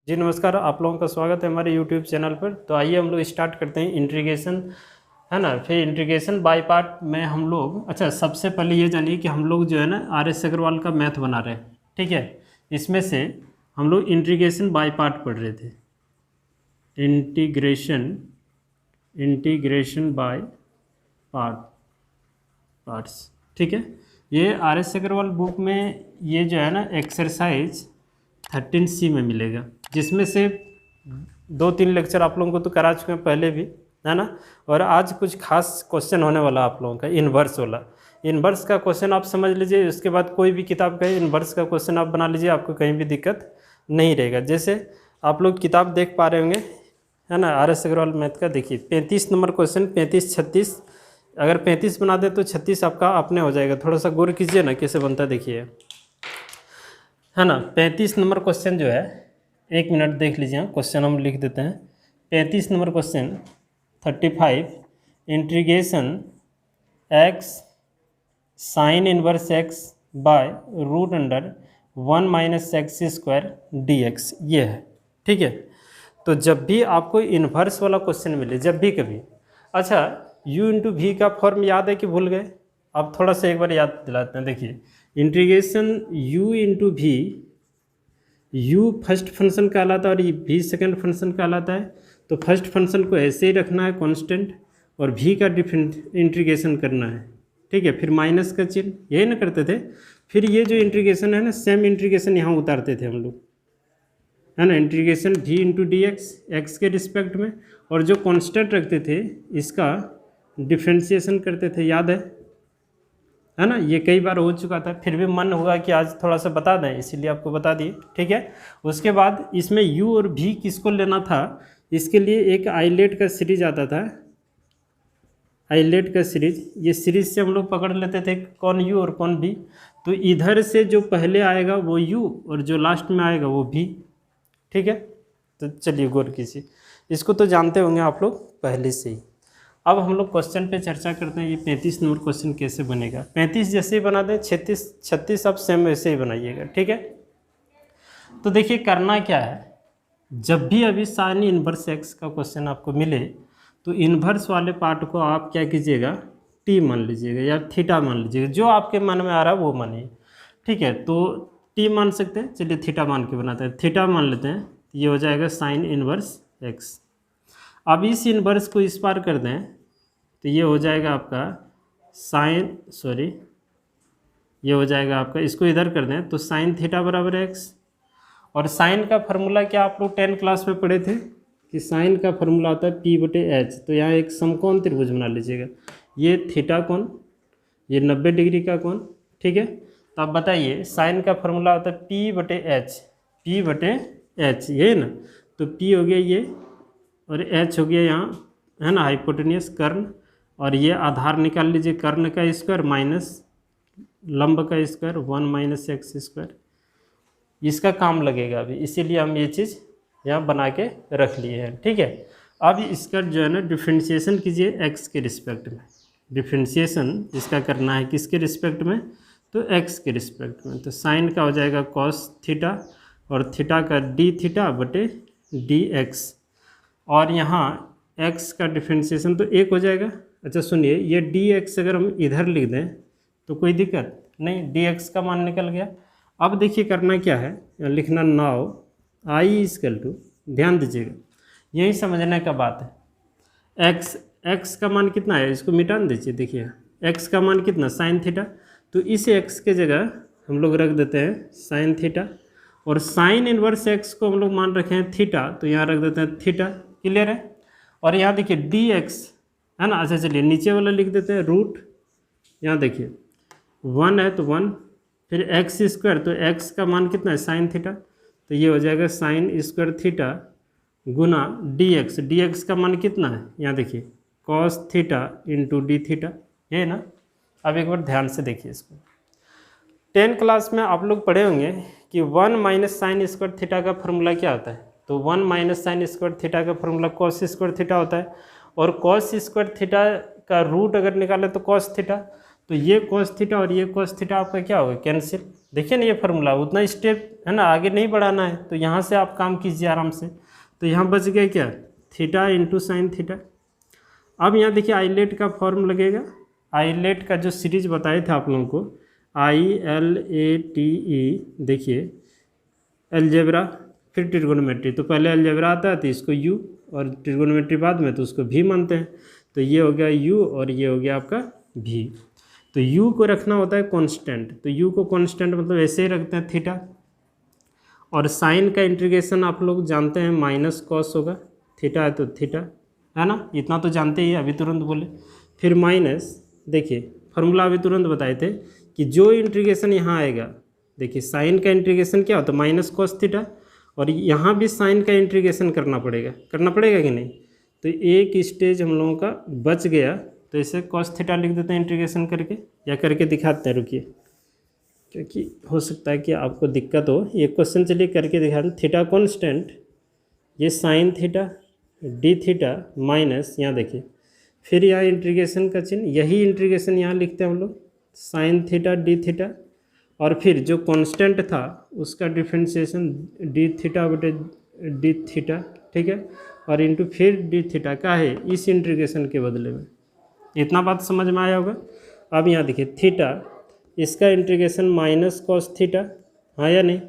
जी नमस्कार, आप लोगों का स्वागत है हमारे यूट्यूब चैनल पर। तो आइए हम लोग स्टार्ट करते हैं इंटीग्रेशन, है ना। फिर इंटीग्रेशन बाय पार्ट में हम लोग, अच्छा सबसे पहले ये जानिए कि हम लोग जो है ना RS अग्रवाल का मैथ बना रहे हैं, ठीक है। इसमें से हम लोग इंटीग्रेशन बाय पार्ट पढ़ रहे थे, इंटीग्रेशन बाय पार्ट्स, ठीक है। ये RS अग्रवाल बुक में ये जो है ना एक्सरसाइज 13C में मिलेगा, जिसमें से 2-3 लेक्चर आप लोगों को तो करा चुके हैं पहले भी, है ना। और आज कुछ खास क्वेश्चन होने वाला आप लोगों का इन्वर्स वाला। इन्वर्स का क्वेश्चन आप समझ लीजिए, उसके बाद कोई भी किताब का इन्वर्स का क्वेश्चन आप बना लीजिए, आपको कहीं भी दिक्कत नहीं रहेगा। जैसे आप लोग किताब देख पा रहे होंगे, है ना, RS अग्रवाल मैथ का। देखिए 35 नंबर क्वेश्चन, 35-36, अगर 35 बना दे तो 36 आपका अपने हो जाएगा। थोड़ा सा गौर कीजिए ना कैसे बनता है, देखिए, है ना। 35 नंबर क्वेश्चन जो है, 1 मिनट देख लीजिए, क्वेश्चन हम लिख देते हैं। 35 number question 35, integration x sine inverse x by root under 1 - x² dx, ये है, ठीक है। तो जब भी आपको इन्वर्स वाला क्वेश्चन मिले, जब भी कभी, अच्छा u/v का फॉर्म याद है कि भूल गए? अब थोड़ा सा एक बार याद दिलाते हैं। देखिए integration u/v, u first function कहलाता है और v सेकंड फंक्शन कहलाता है। तो फर्स्ट फंक्शन को ऐसे ही रखना है कांस्टेंट, और v का इंटीग्रेशन करना है, ठीक है। फिर माइनस का चिन्ह, यही ना करते थे। फिर ये जो इंटीग्रेशन है ना, सेम इंटीग्रेशन यहाँ उतारते थे हम लोग, है ना। इंटीग्रेशन v/dx x के रिस्पेक्ट में, और जो कांस्टेंट रखते थे इसका डिफ्रेंशिएशन करते थे, याद है ना। ये कई बार हो चुका था, फिर भी मन हुआ कि आज थोड़ा सा बता दें, इसीलिए आपको बता दिए, ठीक है। उसके बाद इसमें u और v किसको लेना था, इसके लिए एक आइलेट का सीरीज आता था, आइलेट का सीरीज। ये सीरीज से हम लोग पकड़ लेते थे कौन u और कौन v। तो इधर से जो पहले आएगा वो u और जो लास्ट में आएगा वो v, ठीक है। तो चलिए गौर कीजिए, इसको तो जानते होंगे आप लोग पहले से ही। अब हम लोग क्वेश्चन पे चर्चा करते हैं, ये 35 नंबर क्वेश्चन कैसे बनेगा। 35 जैसे ही बना दें, 36 आप सेम वैसे ही बनाइएगा, ठीक है। तो देखिए करना क्या है, जब भी अभी साइन इन्वर्स x का क्वेश्चन आपको मिले, तो इन्वर्स वाले पार्ट को आप क्या कीजिएगा, t मान लीजिएगा या थीटा मान लीजिएगा, जो आपके मन में आ रहा है वो मानिए, ठीक है। तो t मान सकते हैं, चलिए थीटा मान के बनाते हैं। थीटा मान लेते हैं, ये हो जाएगा साइन इन्वर्स x। अब इस इन्वर्स को इस पार कर दें तो ये हो जाएगा आपका ये हो जाएगा आपका, इसको इधर कर दें तो साइन थीटा बराबर x। और साइन का फार्मूला क्या आप लोग 10 क्लास में पढ़े थे कि साइन का फार्मूला होता है p/h। तो यहाँ एक समकोण त्रिभुज बना लीजिएगा, ये थीटा कोण, ये 90 डिग्री का कोण, ठीक है। तो आप बताइए साइन का फार्मूला होता है p/h, ये ना। तो p हो गया ये, और h हो गया यहाँ, है ना, हाइपोटेनियस कर्ण। और ये आधार निकाल लीजिए, कर्ण का स्क्वायर माइनस लंब का स्क्वायर, 1 - x²। इसका काम लगेगा अभी, इसीलिए हम ये चीज़ यहाँ बना के रख लिए हैं, ठीक है। अब इसका जो है ना डिफ्रेंशिएशन कीजिए x के रिस्पेक्ट में। डिफ्रेंशिएशन इसका करना है किसके रिस्पेक्ट में, तो x के रिस्पेक्ट में। तो साइन का हो जाएगा कॉस थीटा, और थीटा का d/dx। और यहाँ x का डिफ्रेंशिएशन तो 1 हो जाएगा। अच्छा सुनिए, ये dx अगर हम इधर लिख दें तो कोई दिक्कत नहीं, dx का मान निकल गया। अब देखिए करना क्या है, लिखना नाउ I = ध्यान दीजिएगा, यही समझने का बात है। x का मान कितना है, इसको मिटा दीजिए। देखिए x का मान कितना, साइन थीटा। तो इस x के जगह हम लोग रख देते हैं साइन थीटा, और साइन इनवर्स x को हम लोग मान रखे हैं थीटा, तो यहाँ रख देते हैं थीटा। क्लियर है। और यहाँ देखिए dx, है ना। अच्छा चलिए नीचे वाला लिख देते हैं रूट, यहाँ देखिए 1 है तो 1, फिर x², तो x का मान कितना है, साइन थीटा। तो ये हो जाएगा sin² थीटा गुना dx का मान कितना है, यहाँ देखिए cos थीटा × d थीटा, ये ना। अब एक बार ध्यान से देखिए इसको, 10 क्लास में आप लोग पढ़े होंगे कि 1 - sin² थीटा का फार्मूला क्या होता है। तो 1 - sin² थीटा का फार्मूला cos² थीटा होता है, और cos² थीटा का रूट अगर निकाले तो cos थीटा। तो ये cos थीटा और ये cos थीटा आपका क्या होगा, कैंसिल। देखिए ना ये फार्मूला, उतना स्टेप है ना आगे नहीं बढ़ाना है, तो यहाँ से आप काम कीजिए आराम से। तो यहाँ बच गया क्या, थीटा इंटू साइन थीटा। अब यहाँ देखिए आइलेट का फॉर्म लगेगा, आइलेट का जो सीरीज बताए थे आप लोगों को, ILATE, देखिए अलजेब्रा फिर ट्रिगोनोमेट्री, तो पहले अलजेब्रा आता है तो इसको U और ट्रिगोनोमेट्री बाद में, तो उसको V मानते हैं। तो ये हो गया U और ये हो गया आपका V। तो U को रखना होता है कांस्टेंट, तो U को कांस्टेंट मतलब ऐसे ही रखते हैं थीटा। और साइन का इंटीग्रेशन आप लोग जानते हैं माइनस कॉस होगा, थीटा है तो थीटा, है ना, इतना तो जानते ही, अभी तुरंत बोले। फिर माइनस, देखिए फार्मूला अभी तुरंत बताए थे कि जो इंटीग्रेशन यहाँ आएगा, देखिए साइन का इंटीग्रेशन क्या होता है माइनस कॉस थीटा, और यहाँ भी साइन का इंटीग्रेशन करना पड़ेगा कि नहीं। तो एक स्टेज हम लोगों का बच गया, तो इसे कॉस थीटा लिख देते हैं इंटीग्रेशन करके, या करके दिखाते हैं, रुकिए, क्योंकि हो सकता है कि आपको दिक्कत हो। ये क्वेश्चन चलिए करके दिखा दें। थीटा कॉन्स्टेंट, ये sine theta d theta minus, यहाँ देखिए फिर यहाँ इंटीग्रेशन का चिन्ह, यही इंटीग्रेशन यहाँ लिखते हैं हम लोग, साइन थीटा डी थीटा, और फिर जो कांस्टेंट था उसका डिफ्रेंशिएशन डी थीटा बटे डी थीटा, ठीक है, और इंटू फिर डी थीटा का है इस इंटीग्रेशन के बदले में। इतना बात समझ में आया होगा। अब यहाँ देखिए थीटा, इसका इंटीग्रेशन माइनस कॉस थीटा, हाँ या नहीं।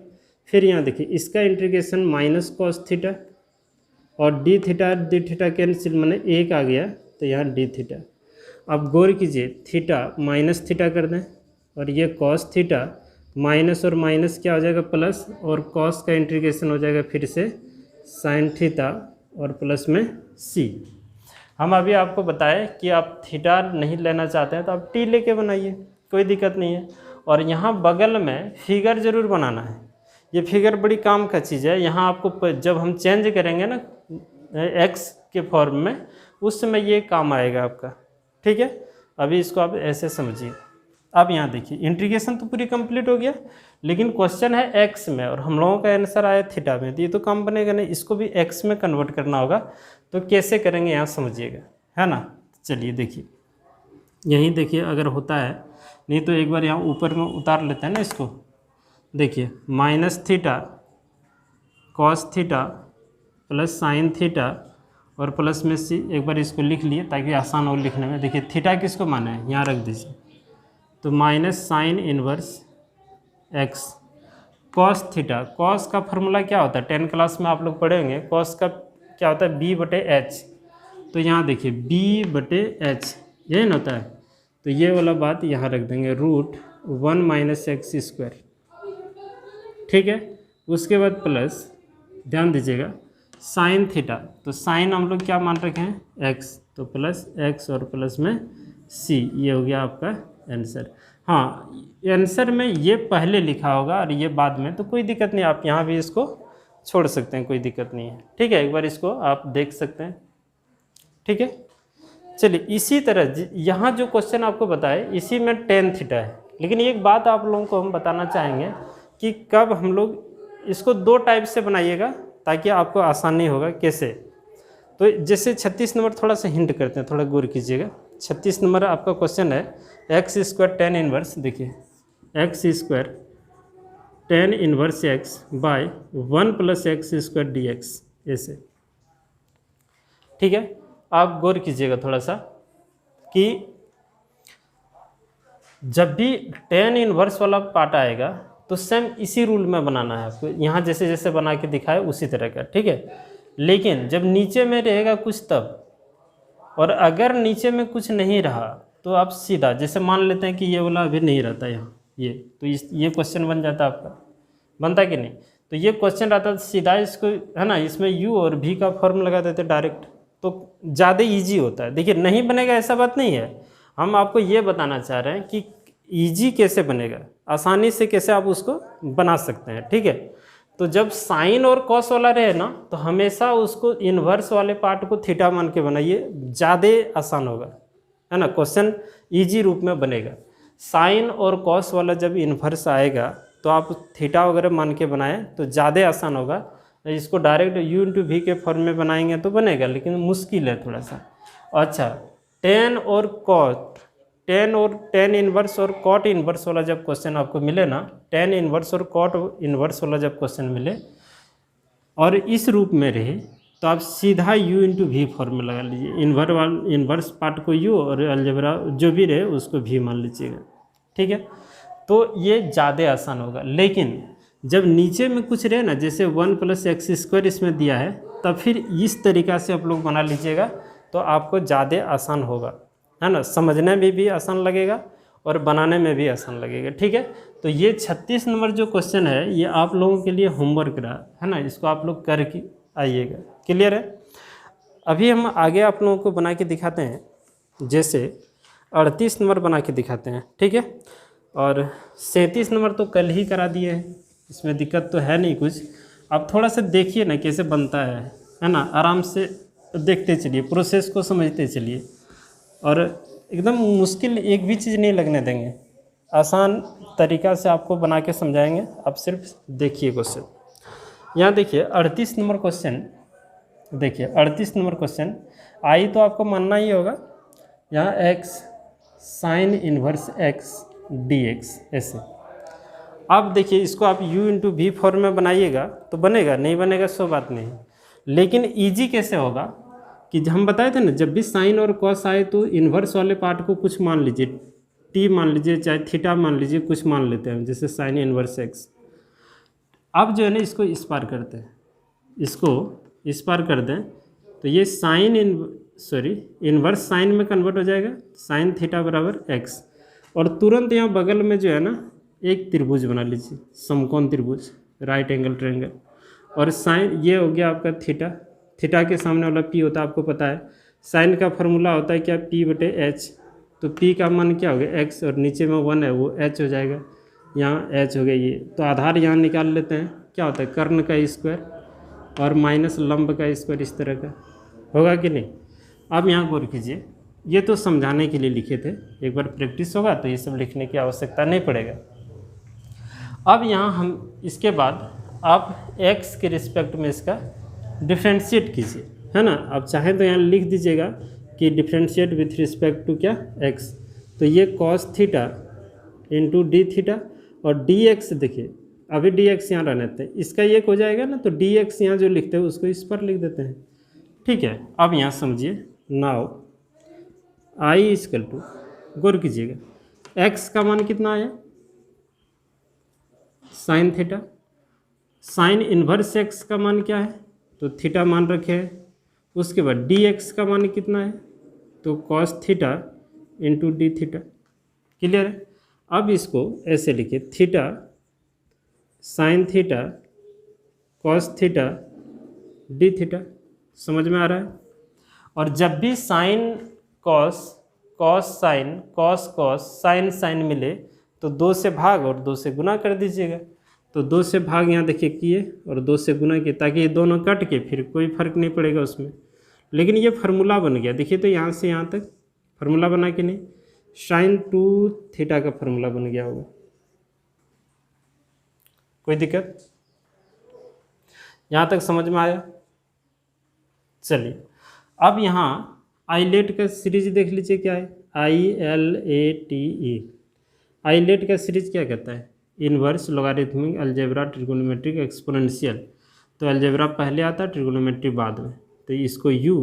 फिर यहाँ देखिए इसका इंटीग्रेशन माइनस कॉस थीटा, और डी थीटा कैंसिल मैंने एक आ गया, तो यहाँ डी थीटा। अब गौर कीजिए थीटा माइनस थीटा कर दें, और ये कॉस थीटा माइनस और माइनस क्या हो जाएगा प्लस, और कॉस का इंटीग्रेशन हो जाएगा फिर से साइन थीटा और प्लस में सी। हम अभी आपको बताएं कि आप थीटा नहीं लेना चाहते हैं तो आप टी लेके बनाइए, कोई दिक्कत नहीं है। और यहाँ बगल में फिगर ज़रूर बनाना है, ये फिगर बड़ी काम का चीज़ है। यहाँ आपको जब हम चेंज करेंगे ना एक्स के फॉर्म में, उस समय ये काम आएगा आपका, ठीक है। अभी इसको आप ऐसे समझिए। अब यहाँ देखिए इंटीग्रेशन तो पूरी कंप्लीट हो गया, लेकिन क्वेश्चन है एक्स में और हम लोगों का आंसर आया थीटा में, तो ये तो काम बनेगा नहीं, इसको भी एक्स में कन्वर्ट करना होगा। तो कैसे करेंगे यहाँ समझिएगा, है ना। चलिए देखिए, यहीं देखिए अगर होता है, नहीं तो एक बार यहाँ ऊपर में उतार लेते हैं ना इसको। देखिए minus theta cos theta plus sine theta और प्लस में सी, एक बार इसको लिख लिए ताकि आसान हो लिखने में। देखिए थीटा किसको माना है, यहाँ रख दीजिए, तो minus sine inverse x cos theta. Cos का फॉर्मूला क्या होता है, 10 क्लास में आप लोग पढ़े होंगे। कॉस का क्या होता है, बी बटे एच, तो यहाँ देखिए बी बटे एच यही ना होता है, तो ये वाला बात यहाँ रख देंगे, रूट 1 माइनस एक्स स्क्वायर, ठीक है। उसके बाद प्लस, ध्यान दीजिएगा साइन थीटा, तो साइन हम लोग क्या मान रखे हैं एक्स, तो प्लस एक्स और प्लस में सी, ये हो गया आपका आंसर। हाँ आंसर में ये पहले लिखा होगा और ये बाद में, तो कोई दिक्कत नहीं, आप यहाँ भी इसको छोड़ सकते हैं, कोई दिक्कत नहीं है, ठीक है। एक बार इसको आप देख सकते हैं, ठीक है। चलिए इसी तरह यहाँ जो क्वेश्चन आपको बताए इसी में टेन थीटा है, लेकिन एक बात आप लोगों को हम बताना चाहेंगे कि कब हम लोग इसको दो टाइप से बनाइएगा ताकि आपको आसानी होगा। कैसे, तो जैसे 36 नंबर थोड़ा सा हिंट करते हैं, थोड़ा गौर कीजिएगा। 36 नंबर आपका क्वेश्चन है एक्स स्क्वायर टेन इनवर्स, देखिए x square tan inverse x by 1 plus x square d x, ऐसे, ठीक है। आप गौर कीजिएगा थोड़ा सा कि जब भी टेन इनवर्स वाला पार्ट आएगा तो सेम इसी रूल में बनाना है आपको, यहाँ जैसे जैसे बना के दिखाए उसी तरह का, ठीक है। लेकिन जब नीचे में रहेगा कुछ तब, और अगर नीचे में कुछ नहीं रहा तो आप सीधा, जैसे मान लेते हैं कि ये वाला अभी नहीं रहता यहाँ, ये तो ये क्वेश्चन बन जाता आपका, बनता कि नहीं। तो ये क्वेश्चन रहता सीधा इसको, है ना, इसमें u और v का फॉर्म लगा देते डायरेक्ट, तो ज़्यादा ईजी होता है। देखिए नहीं बनेगा ऐसा बात नहीं है, हम आपको ये बताना चाह रहे हैं कि ईजी कैसे बनेगा, आसानी से कैसे आप उसको बना सकते हैं, ठीक है। तो जब साइन और कॉस वाला रहे ना, तो हमेशा उसको इन्वर्स वाले पार्ट को थीटा मान के बनाइए, ज़्यादा आसान होगा, है ना, क्वेश्चन ईजी रूप में बनेगा। साइन और कॉस वाला जब इन्वर्स आएगा तो आप थीटा वगैरह मान के बनाएं तो ज़्यादा आसान होगा। इसको डायरेक्ट u इंटू वी के फॉर्म में बनाएंगे तो बनेगा, लेकिन मुश्किल है थोड़ा सा। अच्छा टेन और कॉट, टेन और टेन इन्वर्स और कॉट इन्वर्स वाला जब क्वेश्चन आपको मिले ना, टेन इन्वर्स और कॉट इन्वर्स वाला जब क्वेश्चन मिले और इस रूप में रहे, तो आप सीधा u इंटू वी फॉर्मूला लगा लीजिए। इन्वर्स पार्ट को u और अलजेब्रा जो भी रहे उसको v मान लीजिएगा, ठीक है। तो ये ज़्यादा आसान होगा। लेकिन जब नीचे में कुछ रहे ना, जैसे 1 + x² इसमें दिया है, तब फिर इस तरीक़ा से आप लोग बना लीजिएगा तो आपको ज़्यादा आसान होगा, है ना। समझने में भी आसान लगेगा और बनाने में भी आसान लगेगा, ठीक है। तो ये 36 नंबर जो क्वेश्चन है ये आप लोगों के लिए होमवर्क रहा है ना, इसको आप लोग करके आइएगा। क्लियर है। अभी हम आगे आप लोगों को बना के दिखाते हैं, जैसे 38 नंबर बना के दिखाते हैं, ठीक है। और 37 नंबर तो कल ही करा दिए हैं, इसमें दिक्कत तो है नहीं कुछ। आप थोड़ा सा देखिए ना कैसे बनता है ना, आराम से देखते चलिए, प्रोसेस को समझते चलिए और एकदम मुश्किल एक भी चीज़ नहीं लगने देंगे, आसान तरीक़ा से आपको बना के समझाएंगे। आप सिर्फ देखिए क्वेश्चन। यहाँ देखिए 38 नंबर क्वेश्चन, देखिए 38 नंबर क्वेश्चन आई तो आपको मानना ही होगा। यहाँ x sin inverse x dx ऐसे। अब देखिए इसको आप u इंटू वी फॉर्म में बनाइएगा तो बनेगा, नहीं बनेगा सो बात नहीं। लेकिन ईजी कैसे होगा कि हम बताए थे ना, जब भी साइन और कॉस आए तो इन्वर्स वाले पार्ट को कुछ मान लीजिए, टी मान लीजिए, चाहे थीटा मान लीजिए, कुछ मान लेते हैं, जैसे साइन इन्वर्स x। अब जो है ना इसको इस पार करते हैं, इसको इस पार कर दें तो ये साइन इन्वर्स साइन में कन्वर्ट हो जाएगा, साइन थीटा बराबर x। और तुरंत यहाँ बगल में जो है ना एक त्रिभुज बना लीजिए, समकोण त्रिभुज, राइट एंगल ट्रायंगल। और साइन ये हो गया आपका थीटा, थीटा के सामने वाला p होता है, आपको पता है। साइन का फॉर्मूला होता है क्या, p/h। तो p का मान क्या हो गया x, और नीचे में 1 है वो h हो जाएगा, यहाँ h हो गया ये। तो आधार यहाँ निकाल लेते हैं, क्या होता है कर्ण का स्क्वायर और माइनस लंब का स्क्वायर, इस तरह का होगा कि नहीं। अब यहाँ गौर कीजिए, ये तो समझाने के लिए लिखे थे, एक बार प्रैक्टिस होगा तो ये सब लिखने की आवश्यकता नहीं पड़ेगा। अब यहाँ हम इसके बाद आप x के रिस्पेक्ट में इसका डिफ्रेंशिएट कीजिए, है ना। आप चाहें तो यहाँ लिख दीजिएगा कि डिफ्रेंशिएट विथ रिस्पेक्ट टू क्या x। तो ये cos theta into d theta और dx, देखिए अभी dx यहाँ रहने देते हैं, इसका एक हो जाएगा ना, तो dx यहाँ जो लिखते हैं उसको इस पर लिख देते हैं, ठीक है। अब यहाँ समझिए, नाउ i इक्वल टू, गौर कीजिएगा x का मान कितना आया, sine theta. Sign inverse x का मान क्या है, तो थीटा मान रखे हैं। उसके बाद dx का मान कितना है, तो cos theta into d theta. Clear है। अब इसको ऐसे लिखिए, theta sine theta cos theta d theta. समझ में आ रहा है। और जब भी sine cos, cos sine, cos cos, sine sine मिले तो 2 से भाग और 2 से गुना कर दीजिएगा। तो 2 से भाग यहाँ देखिए किए और 2 से गुना किए, ताकि ये दोनों कट के फिर कोई फर्क नहीं पड़ेगा उसमें। लेकिन ये फार्मूला बन गया, देखिए तो यहाँ से यहाँ तक फार्मूला बना कि नहीं, साइन 2 थीटा का फार्मूला बन गया होगा। कोई दिक्कत, यहाँ तक समझ में आया। चलिए अब यहाँ आईलेट का सीरीज देख लीजिए, क्या है ILATE। आईलेट का सीरीज क्या कहता है, inverse, logarithmic, algebra, trigonometric, exponential. तो अलजेब्रा पहले आता है, ट्रिगोनोमेट्री बाद में। तो इसको u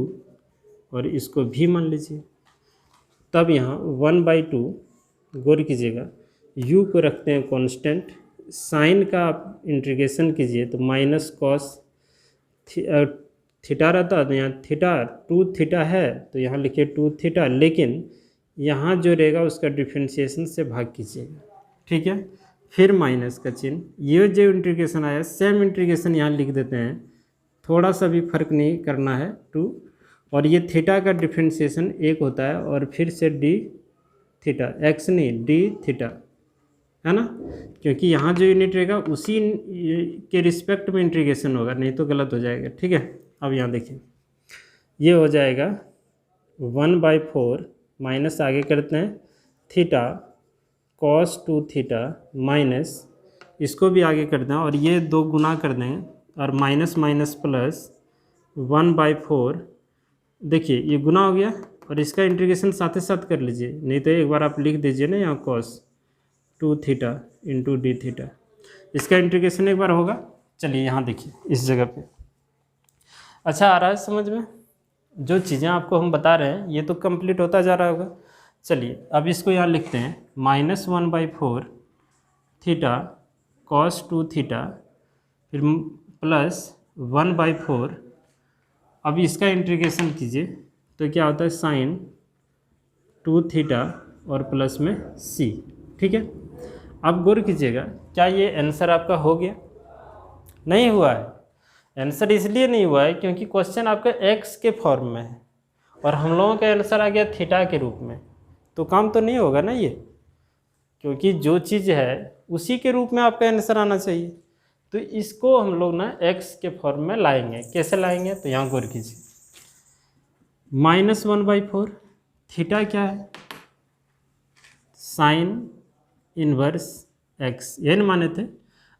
और इसको v मान लीजिए। तब यहाँ 1/2, गौर कीजिएगा, u को रखते हैं कांस्टेंट, साइन का आप इंटीग्रेशन कीजिए तो माइनस कॉस थीटा रहता है, तो यहाँ थीटा 2 थीटा है तो यहाँ लिखिए 2 थीटा। लेकिन यहाँ जो रहेगा उसका डिफ्रेंशिएशन से भाग कीजिएगा, ठीक है। फिर माइनस का चिन्ह, ये जो इंटीग्रेशन आया सेम इंटीग्रेशन यहाँ लिख देते हैं, थोड़ा सा भी फर्क नहीं करना है 2। और ये थीटा का डिफ्रेंशिएशन 1 होता है और फिर से डी थीटा, x नहीं डी थीटा, है ना। क्योंकि यहाँ जो यूनिट रहेगा उसी के रिस्पेक्ट में इंटीग्रेशन होगा, नहीं तो गलत हो जाएगा, ठीक है। अब यहाँ देखिए ये हो जाएगा 1/4 माइनस, आगे करते हैं थीटा cos 2 थीटा माइनस, इसको भी आगे कर दें और ये 2 गुना कर दें और माइनस माइनस प्लस 1/4। देखिए ये गुना हो गया और इसका इंटीग्रेशन साथ ही साथ कर लीजिए, नहीं तो एक बार आप लिख दीजिए ना यहाँ cos 2 theta into d theta, इसका इंटीग्रेशन एक बार होगा। चलिए यहाँ देखिए इस जगह पे, अच्छा आ रहा है समझ में? जो चीज़ें आपको हम बता रहे हैं ये तो कंप्लीट होता जा रहा होगा। चलिए अब इसको यहाँ लिखते हैं -1/4 थीटा cos 2 थीटा फिर प्लस 1/4, अब इसका इंटीग्रेशन कीजिए तो क्या होता है sin 2 थीटा और प्लस में c। ठीक है, अब गौर कीजिएगा, क्या ये आंसर आपका हो गया? नहीं हुआ है। आंसर इसलिए नहीं हुआ है क्योंकि क्वेश्चन आपका x के फॉर्म में है और हम लोगों का आंसर आ गया थीटा के रूप में, तो काम तो नहीं होगा ना ये, क्योंकि जो चीज़ है उसी के रूप में आपका आंसर आना चाहिए। तो इसको हम लोग ना x के फॉर्म में लाएंगे। कैसे लाएंगे? तो यहाँ गौर कीजिए, -1/4 थीटा क्या है? साइन इनवर्स x, ये नहीं माने थे।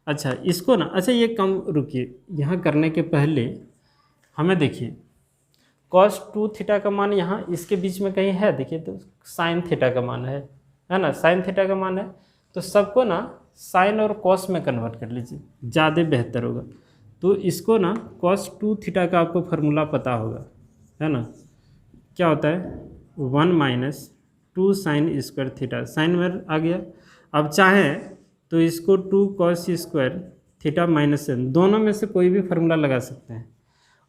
अच्छा इसको ना, अच्छा ये कम रुकिए, यहाँ करने के पहले हमें देखिए cos 2 थीटा का मान यहाँ इसके बीच में कहीं है, देखिए तो साइन थीटा का मान है ना, साइन थीटा का मान है, तो सबको ना साइन और cos में कन्वर्ट कर लीजिए, ज़्यादा बेहतर होगा। तो इसको ना cos 2 थीटा का आपको फार्मूला पता होगा, है ना, क्या होता है 1 - 2 साइन स्क्वायर थीटा, साइन में आ गया। अब चाहें तो इसको 2 cos square theta minus n, दोनों में से कोई भी फार्मूला लगा सकते हैं।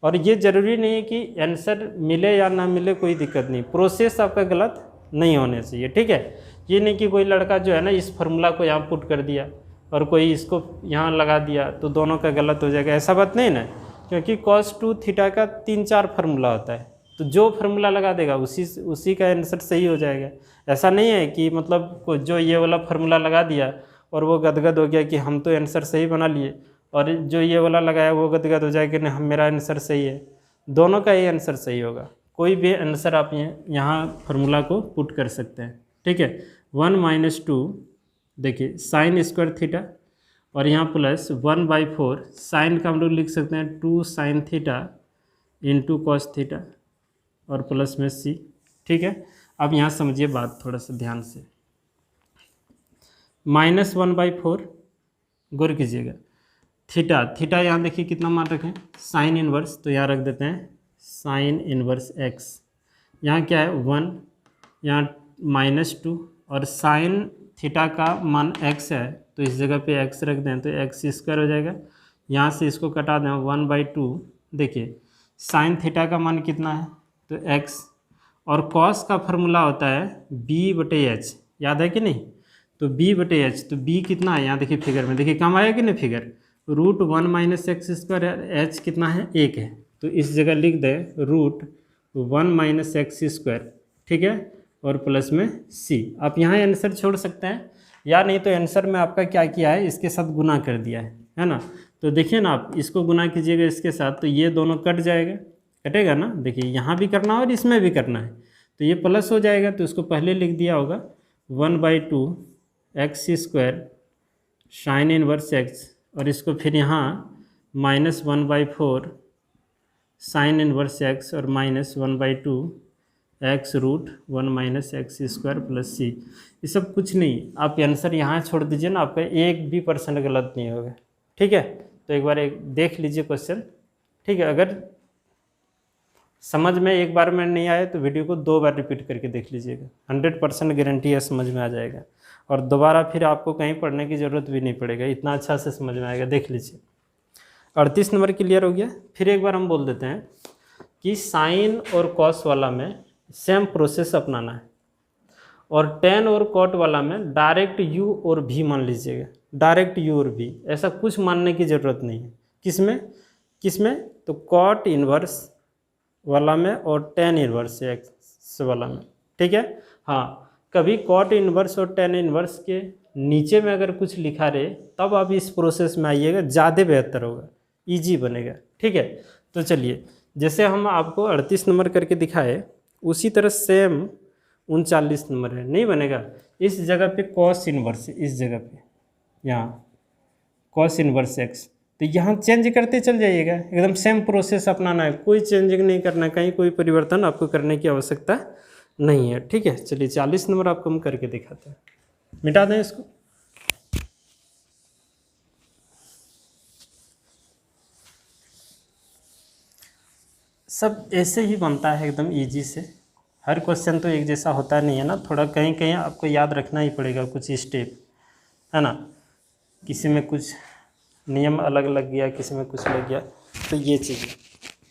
और ये ज़रूरी नहीं है कि आंसर मिले या ना मिले, कोई दिक्कत नहीं, प्रोसेस आपका गलत नहीं होने चाहिए। ठीक है, ये नहीं कि कोई लड़का जो है ना इस फार्मूला को यहाँ पुट कर दिया और कोई इसको यहाँ लगा दिया तो दोनों का गलत हो जाएगा, ऐसा बात नहीं ना, क्योंकि cos 2 थीटा का 3-4 फार्मूला होता है, तो जो फार्मूला लगा देगा उसी का आंसर सही हो जाएगा। ऐसा नहीं है कि मतलब जो ये वाला फार्मूला लगा दिया और वो गदगद हो गया कि हम तो आंसर सही बना लिए, और जो ये वाला लगाया वो गदगद हो जाएगा कि नहीं मेरा आंसर सही है। दोनों का ही आंसर सही होगा, कोई भी आंसर आप यहाँ फार्मूला को पुट कर सकते हैं। ठीक है, 1 - 2 देखिए साइन स्क्वायर थीटा और यहाँ प्लस 1/4, साइन का हम लोग लिख सकते हैं 2 sine theta into cos theta और प्लस में c। ठीक है, अब यहाँ समझिए बात थोड़ा सा ध्यान से, -1/4 गौर कीजिएगा, थीटा यहाँ देखिए कितना मान रखें, साइन इनवर्स, तो यहाँ रख देते हैं साइन इनवर्स x, यहाँ क्या है 1, यहाँ -2, और साइन थीटा का मान x है तो इस जगह पे x रख दें तो x² हो जाएगा, यहाँ से इसको कटा दें 1/2। देखिए साइन थीटा का मान कितना है तो x, और cos का फार्मूला होता है b/h, याद है कि नहीं, तो b/h, तो b कितना है यहाँ देखिए फिगर में, देखिए कम आया कि नहीं फिगर, √1 - x², h कितना है 1 है, तो इस जगह लिख दें √1 - x²। ठीक है, और प्लस में c। आप यहाँ आंसर छोड़ सकते हैं या नहीं तो आंसर में आपका क्या किया है, इसके साथ गुना कर दिया है ना। तो देखिए ना, आप इसको गुना कीजिएगा इसके साथ तो ये दोनों कट जाएगा, कटेगा ना, देखिए यहाँ भी करना है और इसमें भी करना है, तो ये प्लस हो जाएगा, तो इसको पहले लिख दिया होगा 1/2 x² साइन इनवर्स x, और इसको फिर यहाँ -1/4 साइन इनवर्स x और -1/2 x√1 - x² प्लस c। ये सब कुछ नहीं, आप आंसर यहाँ छोड़ दीजिए ना, आपका 1% गलत नहीं होगा। ठीक है, तो एक बार देख लीजिए क्वेश्चन। ठीक है, अगर समझ में एक बार में नहीं आए तो वीडियो को 2 बार रिपीट करके देख लीजिएगा, 100% गारंटी है समझ में आ जाएगा, और दोबारा फिर आपको कहीं पढ़ने की ज़रूरत भी नहीं पड़ेगा, इतना अच्छा से समझ में आएगा। देख लीजिए 38 नंबर क्लियर हो गया। फिर एक बार हम बोल देते हैं कि साइन और कॉस वाला में सेम प्रोसेस अपनाना है, और टेन और कॉट वाला में डायरेक्ट u और v मान लीजिएगा, डायरेक्ट u और v, ऐसा कुछ मानने की ज़रूरत नहीं है। किसमें तो कॉट इनवर्स वाला में और टेन इनवर्स x वाला में। ठीक है, हाँ, कभी कॉट इनवर्स और टेन इनवर्स के नीचे में अगर कुछ लिखा रहे तब आप इस प्रोसेस में आइएगा, ज़्यादा बेहतर होगा, इजी बनेगा। ठीक है, तो चलिए जैसे हम आपको 38 नंबर करके दिखाए उसी तरह सेम 39 नंबर है, नहीं बनेगा। इस जगह पे कॉस इनवर्स, इस जगह पे यहाँ कॉस इनवर्स x, तो यहाँ चेंज करते चल जाइएगा, एकदम सेम प्रोसेस अपनाना है, कोई चेंजिंग नहीं करना, कहीं कोई परिवर्तन आपको करने की आवश्यकता नहीं है। ठीक है, चलिए 40 नंबर आपको हम करके दिखाते हैं। मिटा दें इसको। सब ऐसे ही बनता है एकदम इजी से। हर क्वेश्चन तो एक जैसा होता नहीं है ना, थोड़ा कहीं कहीं आपको याद रखना ही पड़ेगा कुछ स्टेप, है ना। किसी में कुछ नियम अलग लग गया, किसी में कुछ लग गया, तो ये चीज़।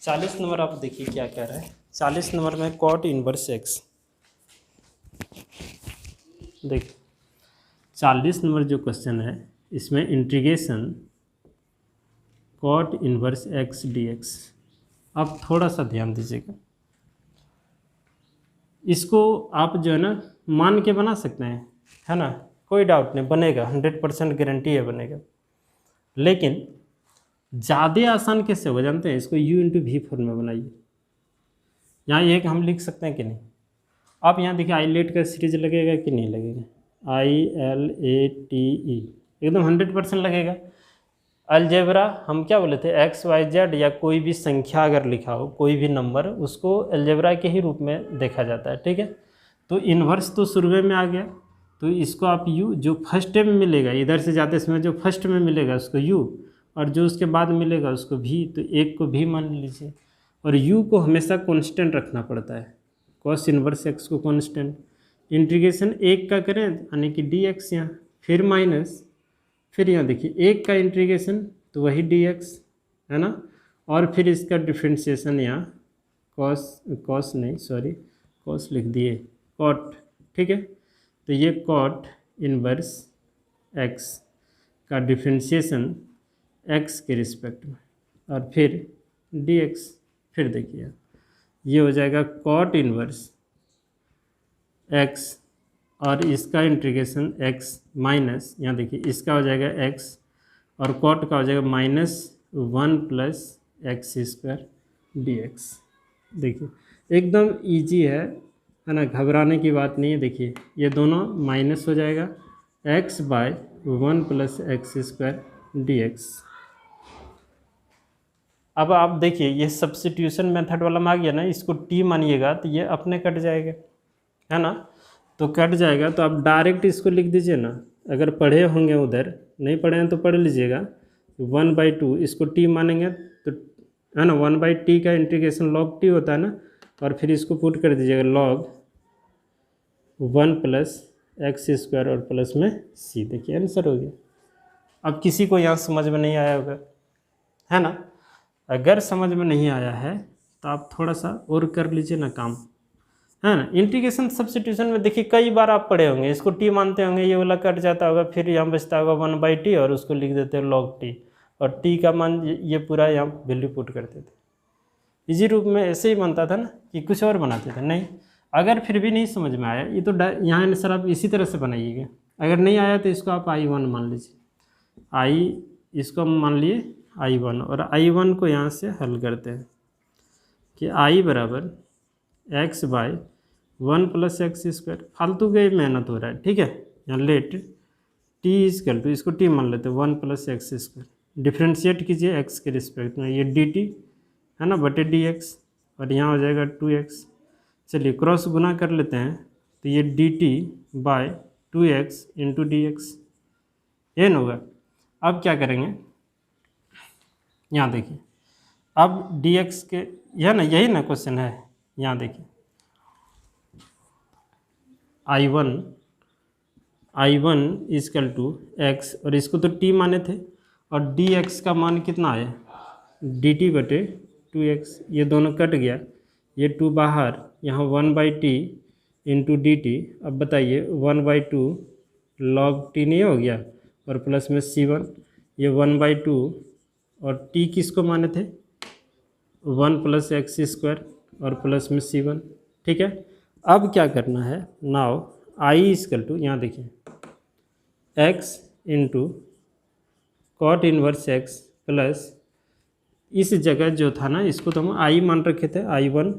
40 नंबर आप देखिए क्या कह रहा है। 40 नंबर में कॉट इनवर्स एक्स। देखिए 40 नंबर जो क्वेश्चन है इसमें integration cot inverse x d x. आप थोड़ा सा ध्यान दीजिएगा, इसको आप जो है ना मान के बना सकते हैं, है ना, कोई डाउट नहीं, बनेगा, 100% गारंटी है बनेगा। लेकिन ज़्यादा आसान कैसे होगा जानते हैं? इसको u इंटू वी फॉर्म में बनाइए। यहाँ एक हम लिख सकते हैं कि नहीं? आप यहाँ देखिए आईलेट का सीरीज लगेगा कि नहीं लगेगा? ILATE एकदम 100% लगेगा। अलजेब्रा हम क्या बोले थे, XYZ या कोई भी संख्या अगर लिखा हो, कोई भी नंबर, उसको अलजेब्रा के ही रूप में देखा जाता है। ठीक है, तो इन्वर्स तो शुरू में आ गया, तो इसको आप u जो फर्स्ट में मिलेगा, इधर से जाते समय जो फर्स्ट में मिलेगा उसको u, और जो उसके बाद मिलेगा उसको v, तो एक को v मान लीजिए। और u को हमेशा कांस्टेंट रखना पड़ता है, cos इनवर्स x को कांस्टेंट। इंटीग्रेशन एक का करें यानी कि dx यहाँ, फिर माइनस, फिर यहाँ देखिए एक का इंटीग्रेशन तो वही dx, है ना, और फिर इसका डिफ्रेंशिएशन यहाँ cos लिख दिए, कॉट। ठीक है, तो ये कॉट इनवर्स x का डिफ्रेंशिएशन x के रिस्पेक्ट में, और फिर dx। फिर देखिए ये हो जाएगा कॉट इनवर्स x, और इसका इंटीग्रेशन x माइनस, यहाँ देखिए इसका हो जाएगा x, और कॉट का हो जाएगा -1 प्लस एक्स स्क्वायर dx। देखिए एकदम इजी है ना, घबराने की बात नहीं है। देखिए ये दोनों माइनस हो जाएगा, x/1 plus x square dx। अब आप देखिए ये सब्स्टिट्यूशन मेथड वाला में आ गया ना, इसको t मानिएगा तो ये अपने कट जाएगा, है ना, तो कट जाएगा। तो आप डायरेक्ट इसको लिख दीजिए ना, अगर पढ़े होंगे उधर, नहीं पढ़े हैं तो पढ़ लीजिएगा। 1/2 इसको t मानेंगे तो, है ना, 1/t का इंटीग्रेशन log t होता है ना, और फिर इसको पुट कर दीजिएगा log 1 प्लस एक्स स्क्वायर और प्लस में c। देखिए आंसर हो गया। अब किसी को यहाँ समझ में नहीं आया होगा, है ना। अगर समझ में नहीं आया है तो आप थोड़ा सा और कर लीजिए ना काम, है ना। इंटीग्रेशन सब्स्टिट्यूशन में देखिए कई बार आप पढ़े होंगे, इसको t मानते होंगे, ये वाला कट जाता होगा, फिर यहाँ बचता होगा 1/t और उसको लिख देते हैं log t, और t का मान ये पूरा यहाँ वैल्यू पुट करते थे। इसी रूप में ऐसे ही बनता था ना, कि कुछ और बनाते थे। नहीं, अगर फिर भी नहीं समझ में आया, ये तो यहाँ आंसर आप इसी तरह से बनाइएगा। अगर नहीं आया तो इसको आप I1 मान लीजिए, इसको मान लिए I1, और I1 को यहाँ से हल करते हैं कि I बराबर x/1 प्लस एक्स स्क्वायर। फालतू का मेहनत हो रहा है, ठीक है। यहाँ लेट t इक्वल टू, इसको t मान लेते हैं 1 प्लस एक्स स्क्वायर, डिफ्रेंशिएट कीजिए x के रिस्पेक्ट में, ये dt है ना बटे dx, और यहाँ हो जाएगा 2x। चलिए क्रॉस गुना कर लेते हैं, तो ये dt/2x इंटू dx ये न होगा। अब क्या करेंगे, यहाँ देखिए, अब dx के, यह ना, यही ना क्वेश्चन है। यहाँ देखिए I1 इक्वल टू x, और इसको तो t माने थे, और dx का मान कितना है, dt बटे 2x। ये दोनों कट गया, ये 2 बाहर, यहाँ 1/t इंटू dt। अब बताइए 1/2 log t नहीं हो गया, और प्लस में c1, ये 1/2, और t किसको माने थे, 1 प्लस एक्स स्क्वायर और प्लस में c1। ठीक है, अब क्या करना है, नाउ I इक्वल टू, यहाँ देखिए x into cot inverse x plus, इस जगह जो था ना, इसको तो हम I मान रखे थे, I1,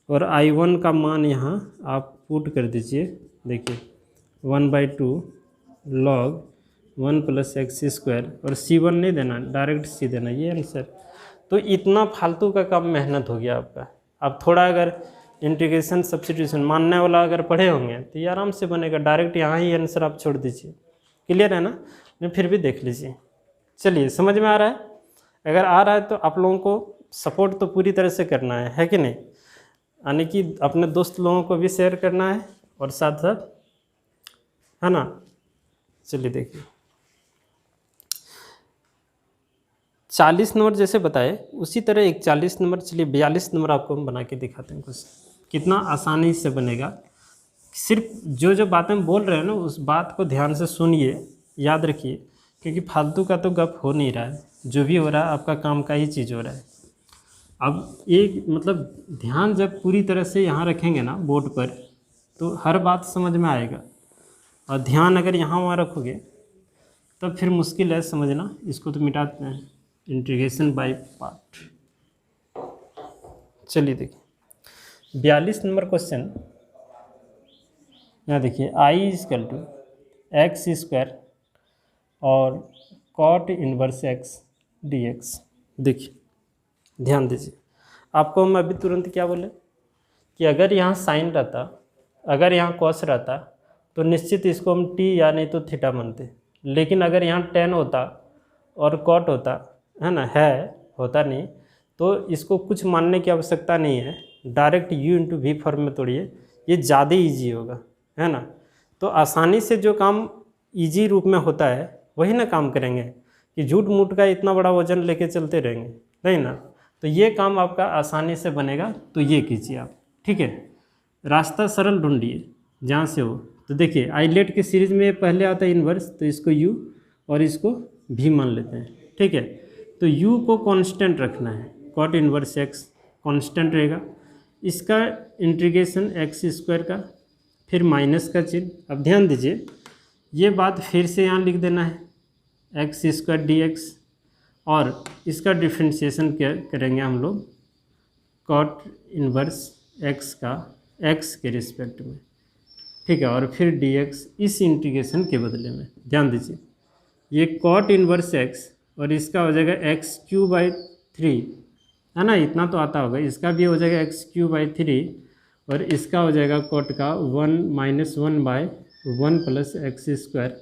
और I1 का मान यहाँ आप पुट कर दीजिए। देखिए 1/2 log 1 प्लस एक्स स्क्वायर, और c1 नहीं देना, डायरेक्ट c देना, ये आंसर। तो इतना फालतू का काम मेहनत हो गया आपका। अब थोड़ा अगर इंटीग्रेशन सब्स्टिट्यूशन मानने वाला अगर पढ़े होंगे तो ये आराम से बनेगा, डायरेक्ट यहाँ ही आंसर आप छोड़ दीजिए। क्लियर है ना? नहीं फिर भी देख लीजिए। चलिए, समझ में आ रहा है? अगर आ रहा है तो आप लोगों को सपोर्ट तो पूरी तरह से करना है कि नहीं? यानी कि अपने दोस्त लोगों को भी शेयर करना है और साथ साथ, है ना? चलिए देखिए, 40 नंबर जैसे बताए उसी तरह एक 40 नंबर, चलिए 42 नंबर आपको हम बना के दिखाते हैं कुछ, कितना आसानी से बनेगा। सिर्फ जो जो बातें बोल रहे हैं ना उस बात को ध्यान से सुनिए, याद रखिए, क्योंकि फालतू का तो गप हो नहीं रहा है, जो भी हो रहा है आपका काम का ही चीज़ हो रहा है। अब एक मतलब ध्यान जब पूरी तरह से यहाँ रखेंगे ना बोर्ड पर तो हर बात समझ में आएगा, और ध्यान अगर यहाँ वहाँ रखोगे तब फिर मुश्किल है समझना। इसको तो मिटाते हैं, इंटीग्रेशन बाय पार्ट। चलिए देखिए 42 नंबर क्वेश्चन, यहाँ देखिए I is equal to x square और cot inverse x d x. देखिए ध्यान दीजिए, आपको हम अभी तुरंत क्या बोले कि अगर यहाँ साइन रहता, अगर यहाँ कॉस रहता तो निश्चित इसको हम टी या नहीं तो थीटा मानते, लेकिन अगर यहाँ टेन होता और कॉट होता, है ना, होता नहीं, तो इसको कुछ मानने की आवश्यकता नहीं है, direct u into v form में तोड़िए, ये ज़्यादा ईजी होगा, है ना? तो आसानी से जो काम ईजी रूप में होता है वही ना काम करेंगे, कि झूठ मूठ का इतना बड़ा वजन लेके चलते रहेंगे, नहीं ना? तो ये काम आपका आसानी से बनेगा, तो ये कीजिए आप, ठीक है? रास्ता सरल ढूंढिए जहाँ से हो। तो देखिए आइलेट के सीरीज़ में पहले आता है इन्वर्स, तो इसको u और इसको v मान लेते हैं, ठीक है? तो u को कांस्टेंट रखना है, कॉट इन्वर्स x कांस्टेंट रहेगा, इसका इंटीग्रेशन एक्स स्क्वायर का, फिर माइनस का चिन्ह। अब ध्यान दीजिए, ये बात फिर से यहाँ लिख देना है, एक्स स्क्वायर डी एक्स, और इसका डिफ्रेंशिएशन करेंगे हम लोग कॉट इन्वर्स एक्स का एक्स के रिस्पेक्ट में, ठीक है? और फिर डी एक्स इस इंटीग्रेशन के बदले में। ध्यान दीजिए, ये कॉट इन्वर्स एक्स और इसका हो जाएगा एक्स क्यू बाई 3, है ना? इतना तो आता होगा, इसका भी हो जाएगा एक्स क्यू बाई 3, और इसका हो जाएगा कॉट का 1 - 1 by 1 plus x square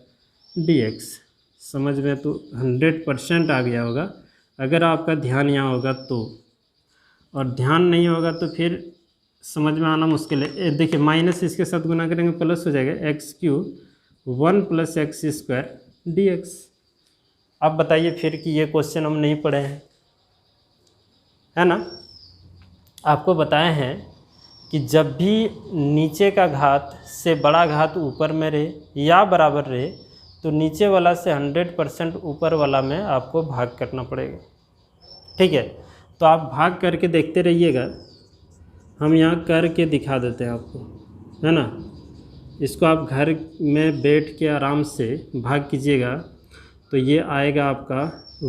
d x. समझ में तो 100% आ गया होगा अगर आपका ध्यान यहाँ होगा तो, और ध्यान नहीं होगा तो फिर समझ में आना मुश्किल है। देखिए माइनस इसके साथ गुना करेंगे प्लस हो जाएगा x Q 1 plus x square d x. अब बताइए फिर कि ये क्वेश्चन हम नहीं पढ़े हैं, है ना? आपको बताए हैं कि जब भी नीचे का घात से बड़ा घात ऊपर में रहे या बराबर रहे तो नीचे वाला से 100% ऊपर वाला में आपको भाग करना पड़ेगा, ठीक है? तो आप भाग करके देखते रहिएगा, हम यहाँ करके दिखा देते हैं आपको, है ना? इसको आप घर में बैठ के आराम से भाग कीजिएगा, तो ये आएगा आपका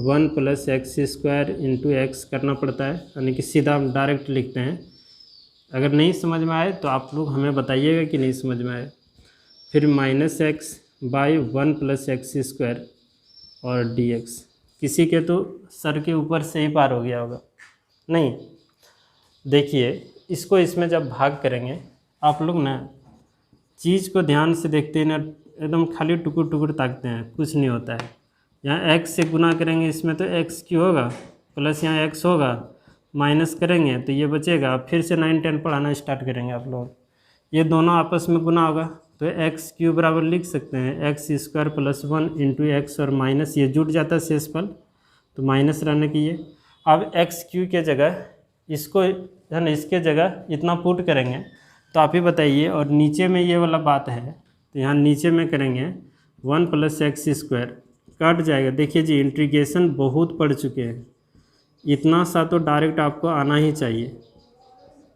1 plus x square into x करना पड़ता है, यानी कि सीधा हम डायरेक्ट लिखते हैं। अगर नहीं समझ में आए तो आप लोग हमें बताइएगा कि नहीं समझ में आए। फिर minus x by 1 plus x square और डी एक्स। किसी के तो सर के ऊपर से ही पार हो गया होगा, नहीं? देखिए इसको इसमें जब भाग करेंगे आप लोग ना, चीज़ को ध्यान से देखते हैं ना, एकदम खाली टुकुर टुकुर ताकते हैं, कुछ नहीं होता है। यहाँ x से गुना करेंगे इसमें तो x क्यों होगा, प्लस यहाँ x होगा, माइनस करेंगे तो ये बचेगा। फिर से 9 10 पढ़ाना स्टार्ट करेंगे आप लोग, ये दोनों आपस में गुना होगा तो एक्स क्यू बराबर लिख सकते हैं x square plus 1 into x, और माइनस ये जुट जाता है शेष पल, तो माइनस रहने की ये। अब एक्स क्यू के जगह इसको, है ना, इसके जगह इतना पुट करेंगे तो आप ही बताइए, और नीचे में ये वाला बात है तो यहाँ नीचे में करेंगे 1 प्लस एक्स स्क्वायर, कट जाएगा। देखिए जी इंटीग्रेशन बहुत पढ़ चुके हैं, इतना सा तो डायरेक्ट आपको आना ही चाहिए,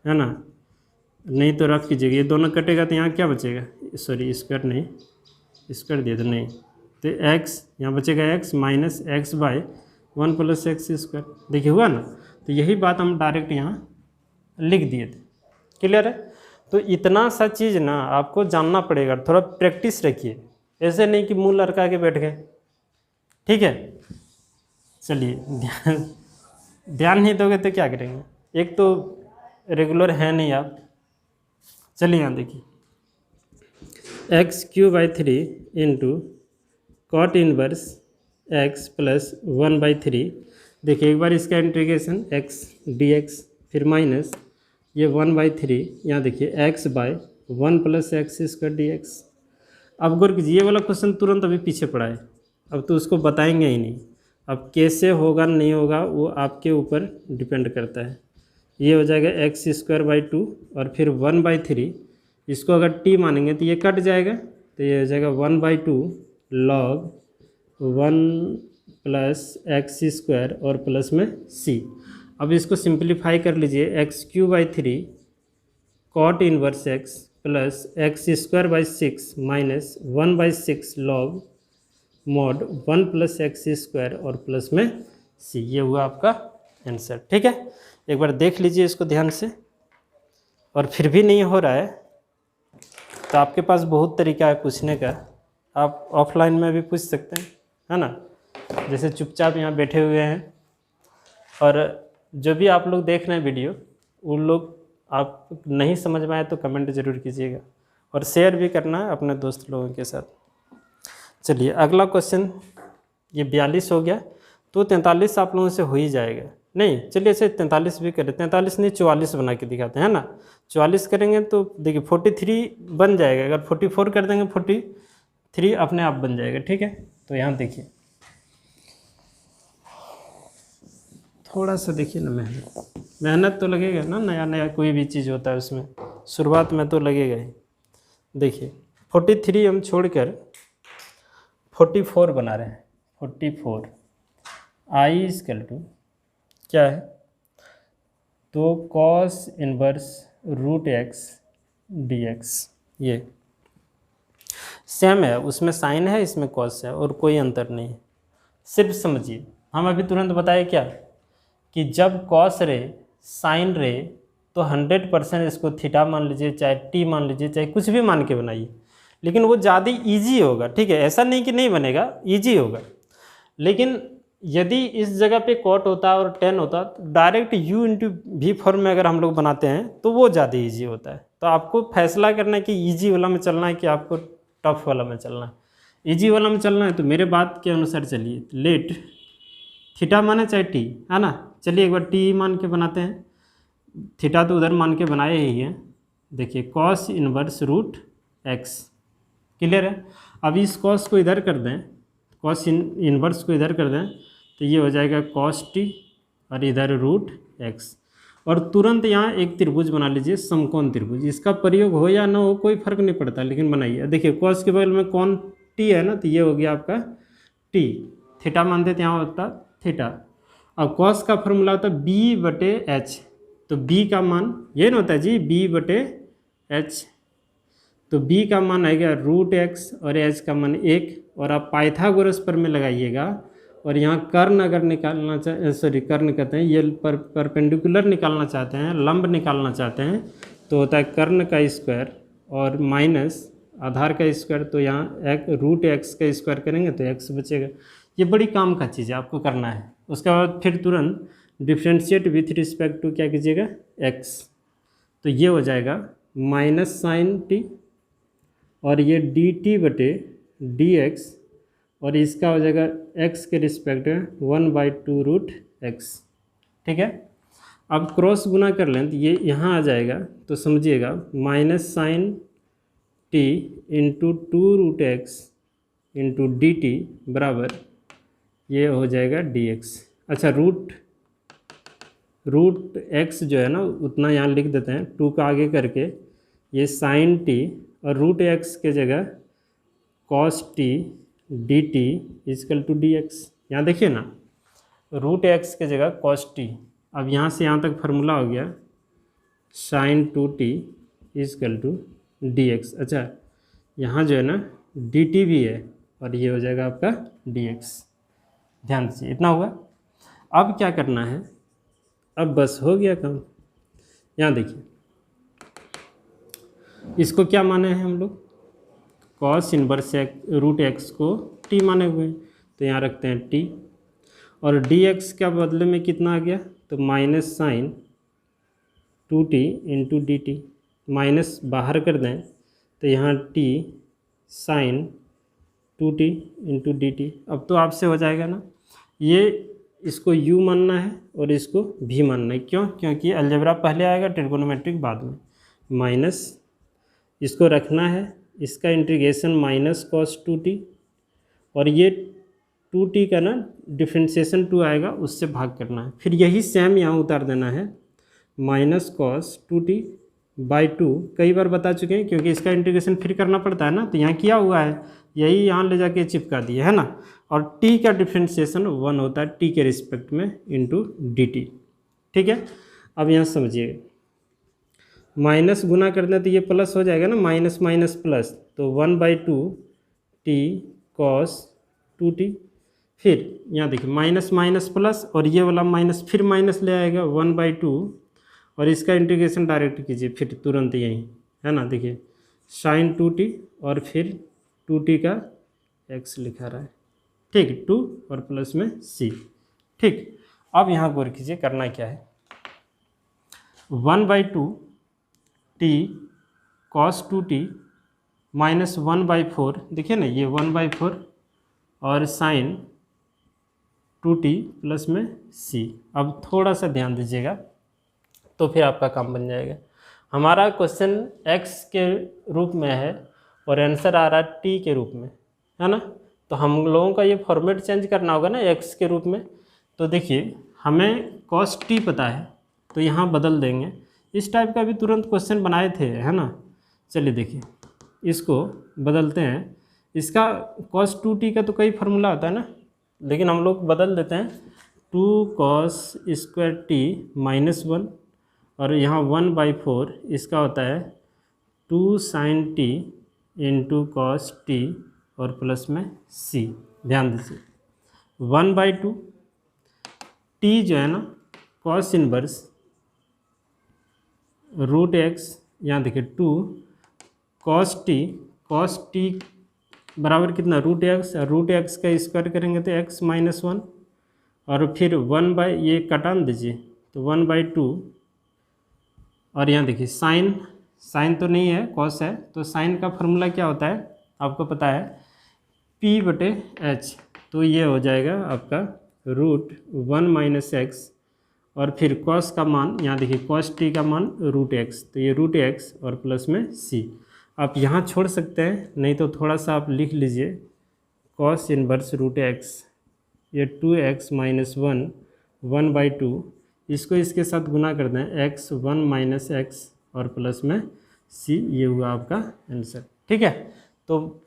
है ना? नहीं तो रख कीजिएगा, ये दोनों कटेगा तो यहाँ क्या बचेगा, सॉरी स्क्वायर नहीं, स्क्वायर दिया तो नहीं, तो एक्स यहाँ बचेगा x minus x by 1 plus x square. देखिए हुआ ना? तो यही बात हम डायरेक्ट यहाँ लिख दिए थे। क्लियर है? तो इतना सा चीज़ ना आपको जानना पड़ेगा, थोड़ा प्रैक्टिस रखिए, ऐसे नहीं कि मुँह लड़का के बैठ गए, ठीक है? चलिए ध्यान नहीं दोगे तो क्या करेंगे, एक तो रेगुलर है नहीं आप, चलिए यहाँ देखिए, x³/3 into cot inverse x plus 1/3। देखिए एक बार इसका इंटीग्रेशन x dx, फिर माइनस ये 1/3, यहाँ देखिए x/1 प्लस x² dx। अब गौर कीजिए, ये वाला क्वेश्चन तुरंत अभी पीछे पड़ा है, अब तो उसको बताएंगे ही नहीं। अब कैसे होगा नहीं होगा वो आपके ऊपर डिपेंड करता है। ये हो जाएगा x²/2 और फिर 1/3, इसको अगर t मानेंगे तो ये कट जाएगा, तो ये हो जाएगा 1/2 log 1 प्लस x² और प्लस में c। अब इसको सिंप्लीफाई कर लीजिए, x³/3 cot inverse x plus x²/6 minus 1/6 log mod 1 plus x² और प्लस में c। ये हुआ आपका आंसर। ठीक है, एक बार देख लीजिए इसको ध्यान से। और फिर भी नहीं हो रहा है तो आपके पास बहुत तरीका है पूछने का, आप ऑफलाइन में भी पूछ सकते हैं, है ना। जैसे चुपचाप यहाँ बैठे हुए हैं, और जो भी आप लोग देख रहे हैं वीडियो, उन लोग आप नहीं समझ में आए तो कमेंट ज़रूर कीजिएगा, और शेयर भी करना है अपने दोस्त लोगों के साथ। चलिए अगला क्वेश्चन, ये 42 हो गया, तो 43 आप लोगों से हो ही जाएगा। नहीं चलिए इसे 43 भी करें, 43 नहीं 44 बना के दिखाते हैं ना। 44 करेंगे तो देखिए 43 बन जाएगा, अगर 44 कर देंगे 43 अपने आप बन जाएगा। ठीक है, तो यहाँ देखिए थोड़ा सा देखिए ना, मेहनत तो लगेगा ना, नया नया कोई भी चीज़ होता है उसमें शुरुआत में तो लगेगा ही। देखिए 43 हम छोड़कर 44 बना रहे हैं। 44 i क्या है, तो cos इनवर्स √x dx। ये सेम है, उसमें साइन है इसमें cos है, और कोई अंतर नहीं है। सिर्फ समझिए, हम अभी तुरंत बताए क्या कि जब cos रे साइन रे तो 100% इसको थीटा मान लीजिए, चाहे t मान लीजिए, चाहे कुछ भी मान के बनाइए, लेकिन वो ज़्यादा ईजी होगा। ठीक है, ऐसा नहीं कि नहीं बनेगा, ईजी होगा। लेकिन यदि इस जगह पे कॉट होता है और टेन होता तो direct u into v form में अगर हम लोग बनाते हैं तो वो ज़्यादा ईजी होता है। तो आपको फैसला करना है कि ईजी वाला में चलना है कि आपको टफ वाला में चलना है। ईजी वाला में चलना है तो मेरे बात के अनुसार चलिए, लेट थीटा माने चाहे टी, है ना। चलिए एक बार टी मान के बनाते हैं, थीटा तो उधर मान के बनाए ही हैं। देखिए कॉस इनवर्स √x, क्लियर है। अब इस कॉस को इधर कर दें, कॉस इनवर्स को इधर कर दें तो ये हो जाएगा cos t और इधर √x। और तुरंत यहाँ एक त्रिभुज बना लीजिए, समकोण त्रिभुज। इसका प्रयोग हो या ना हो कोई फर्क नहीं पड़ता, लेकिन बनाइए। देखिए cos के बगल में कौन t है ना, तो ये हो गया आपका t। थीटा मानते थे, यहाँ होता थीटा। अब cos का फॉर्मूला होता है b/h, तो b का मान ये ना होता है जी, b/h, तो b का मान आएगा √x और h का मान 1। और आप पाइथागोरस पर में लगाइएगा, और यहाँ कर्ण अगर निकालना कर्ण कहते हैं, ये परपेंडिकुलर निकालना चाहते हैं, लंब निकालना चाहते हैं, तो होता है कर्ण का स्क्वायर और माइनस आधार का स्क्वायर। तो यहाँ √x का स्क्वायर करेंगे तो x बचेगा। ये बड़ी काम का चीज़ है, आपको करना है। उसके बाद फिर तुरंत डिफ्रेंशिएट विथ रिस्पेक्ट टू क्या कीजिएगा, x। तो ये हो जाएगा माइनस साइन t, और ये dt/dx, और इसका हो जाएगा x के रिस्पेक्ट में 1/2 √x। ठीक है, अब क्रॉस गुना कर लें तो ये यहाँ आ जाएगा, तो समझिएगा minus sine t into 2 √x into dt बराबर ये हो जाएगा dx। अच्छा √x जो है ना उतना यहाँ लिख देते हैं, 2 का आगे करके ये साइन t और √x के जगह cos t dt = dx। यहाँ देखिए ना, √x के जगह cos t, अब यहाँ से यहाँ तक फार्मूला हो गया sin 2t = dx। अच्छा यहाँ जो है ना dt भी है, और ये हो जाएगा आपका dx। ध्यान दीजिए, इतना हुआ। अब क्या करना है, अब बस हो गया काम। यहाँ देखिए इसको क्या माने हैं हम लोग, cos इनवर्स √x को t माने हुए हैं, तो यहाँ रखते हैं t, और dx का बदले में कितना आ गया, तो minus sine 2t into dt। माइनस बाहर कर दें तो यहाँ t sine 2t into d t. अब तो आपसे हो जाएगा ना, ये इसको u मानना है और इसको v मानना है। क्यों? क्योंकि अलजेब्रा पहले आएगा, ट्रिग्नोमेट्रिक बाद में। माइनस इसको रखना है, इसका इंटीग्रेशन माइनस कॉस 2t, और ये 2t का ना डिफ्रेंशिएशन 2 आएगा, उससे भाग करना है। फिर यही सेम यहाँ उतार देना है, माइनस कॉस 2t बाई 2। कई बार बता चुके हैं, क्योंकि इसका इंटीग्रेशन फिर करना पड़ता है ना, तो यहाँ किया हुआ है, यही यहाँ ले जाके चिपका दिए है ना। और t का डिफ्रेंशिएशन 1 होता है t के रिस्पेक्ट में इंटू डी टी। ठीक है, अब यहाँ समझिएगा, माइनस गुना कर दें तो ये प्लस हो जाएगा ना, माइनस माइनस प्लस, तो 1/2 t कॉस 2t। फिर यहाँ देखिए माइनस माइनस प्लस, और ये वाला माइनस फिर माइनस ले आएगा 1/2, और इसका इंटीग्रेशन डायरेक्ट कीजिए फिर तुरंत यहीं है ना। देखिए साइन 2t और फिर 2t का x लिखा रहा है, ठीक, 2 और प्लस में c। ठीक, अब यहाँ गौर कीजिए करना क्या है, 1/2 t cos 2t माइनस 1/4, देखिए ना ये 1/4 और साइन 2t प्लस में c। अब थोड़ा सा ध्यान दीजिएगा तो फिर आपका काम बन जाएगा। हमारा क्वेश्चन x के रूप में है और आंसर आ रहा है t के रूप में, है ना। तो हम लोगों का ये फॉर्मेट चेंज करना होगा ना x के रूप में। तो देखिए हमें cos t पता है, तो यहाँ बदल देंगे। इस टाइप का भी तुरंत क्वेश्चन बनाए थे, है ना। चलिए देखिए इसको बदलते हैं। इसका cos 2t का तो कई फार्मूला होता है ना, लेकिन हम लोग बदल देते हैं 2 cos स्क्वायर t माइनस 1, और यहाँ 1/4 इसका होता है 2 sin t into cos t और प्लस में c। ध्यान दीजिए 1/2 t जो है ना कॉस इनवर्स रूट x, यहाँ देखिए 2 cos t बराबर कितना, रूट x, और रूट x का स्क्वायर करेंगे तो x माइनस 1, और फिर ये कटान दीजिए तो 1/2, और यहाँ देखिए साइन तो नहीं है, कॉस है। तो साइन का फार्मूला क्या होता है आपको पता है, p/h। तो ये हो जाएगा आपका रूट 1 माइनस एक्स, और फिर कॉस का मान यहाँ देखिए कॉस t का मान रूट x, तो ये रूट x और प्लस में c। आप यहाँ छोड़ सकते हैं, नहीं तो थोड़ा सा आप लिख लीजिए कॉस इनवर्स रूट x, ये 2x माइनस 1 1/2, इसको इसके साथ गुना कर दें x 1 माइनस एक्स और प्लस में c। ये हुआ आपका आंसर। ठीक है, तो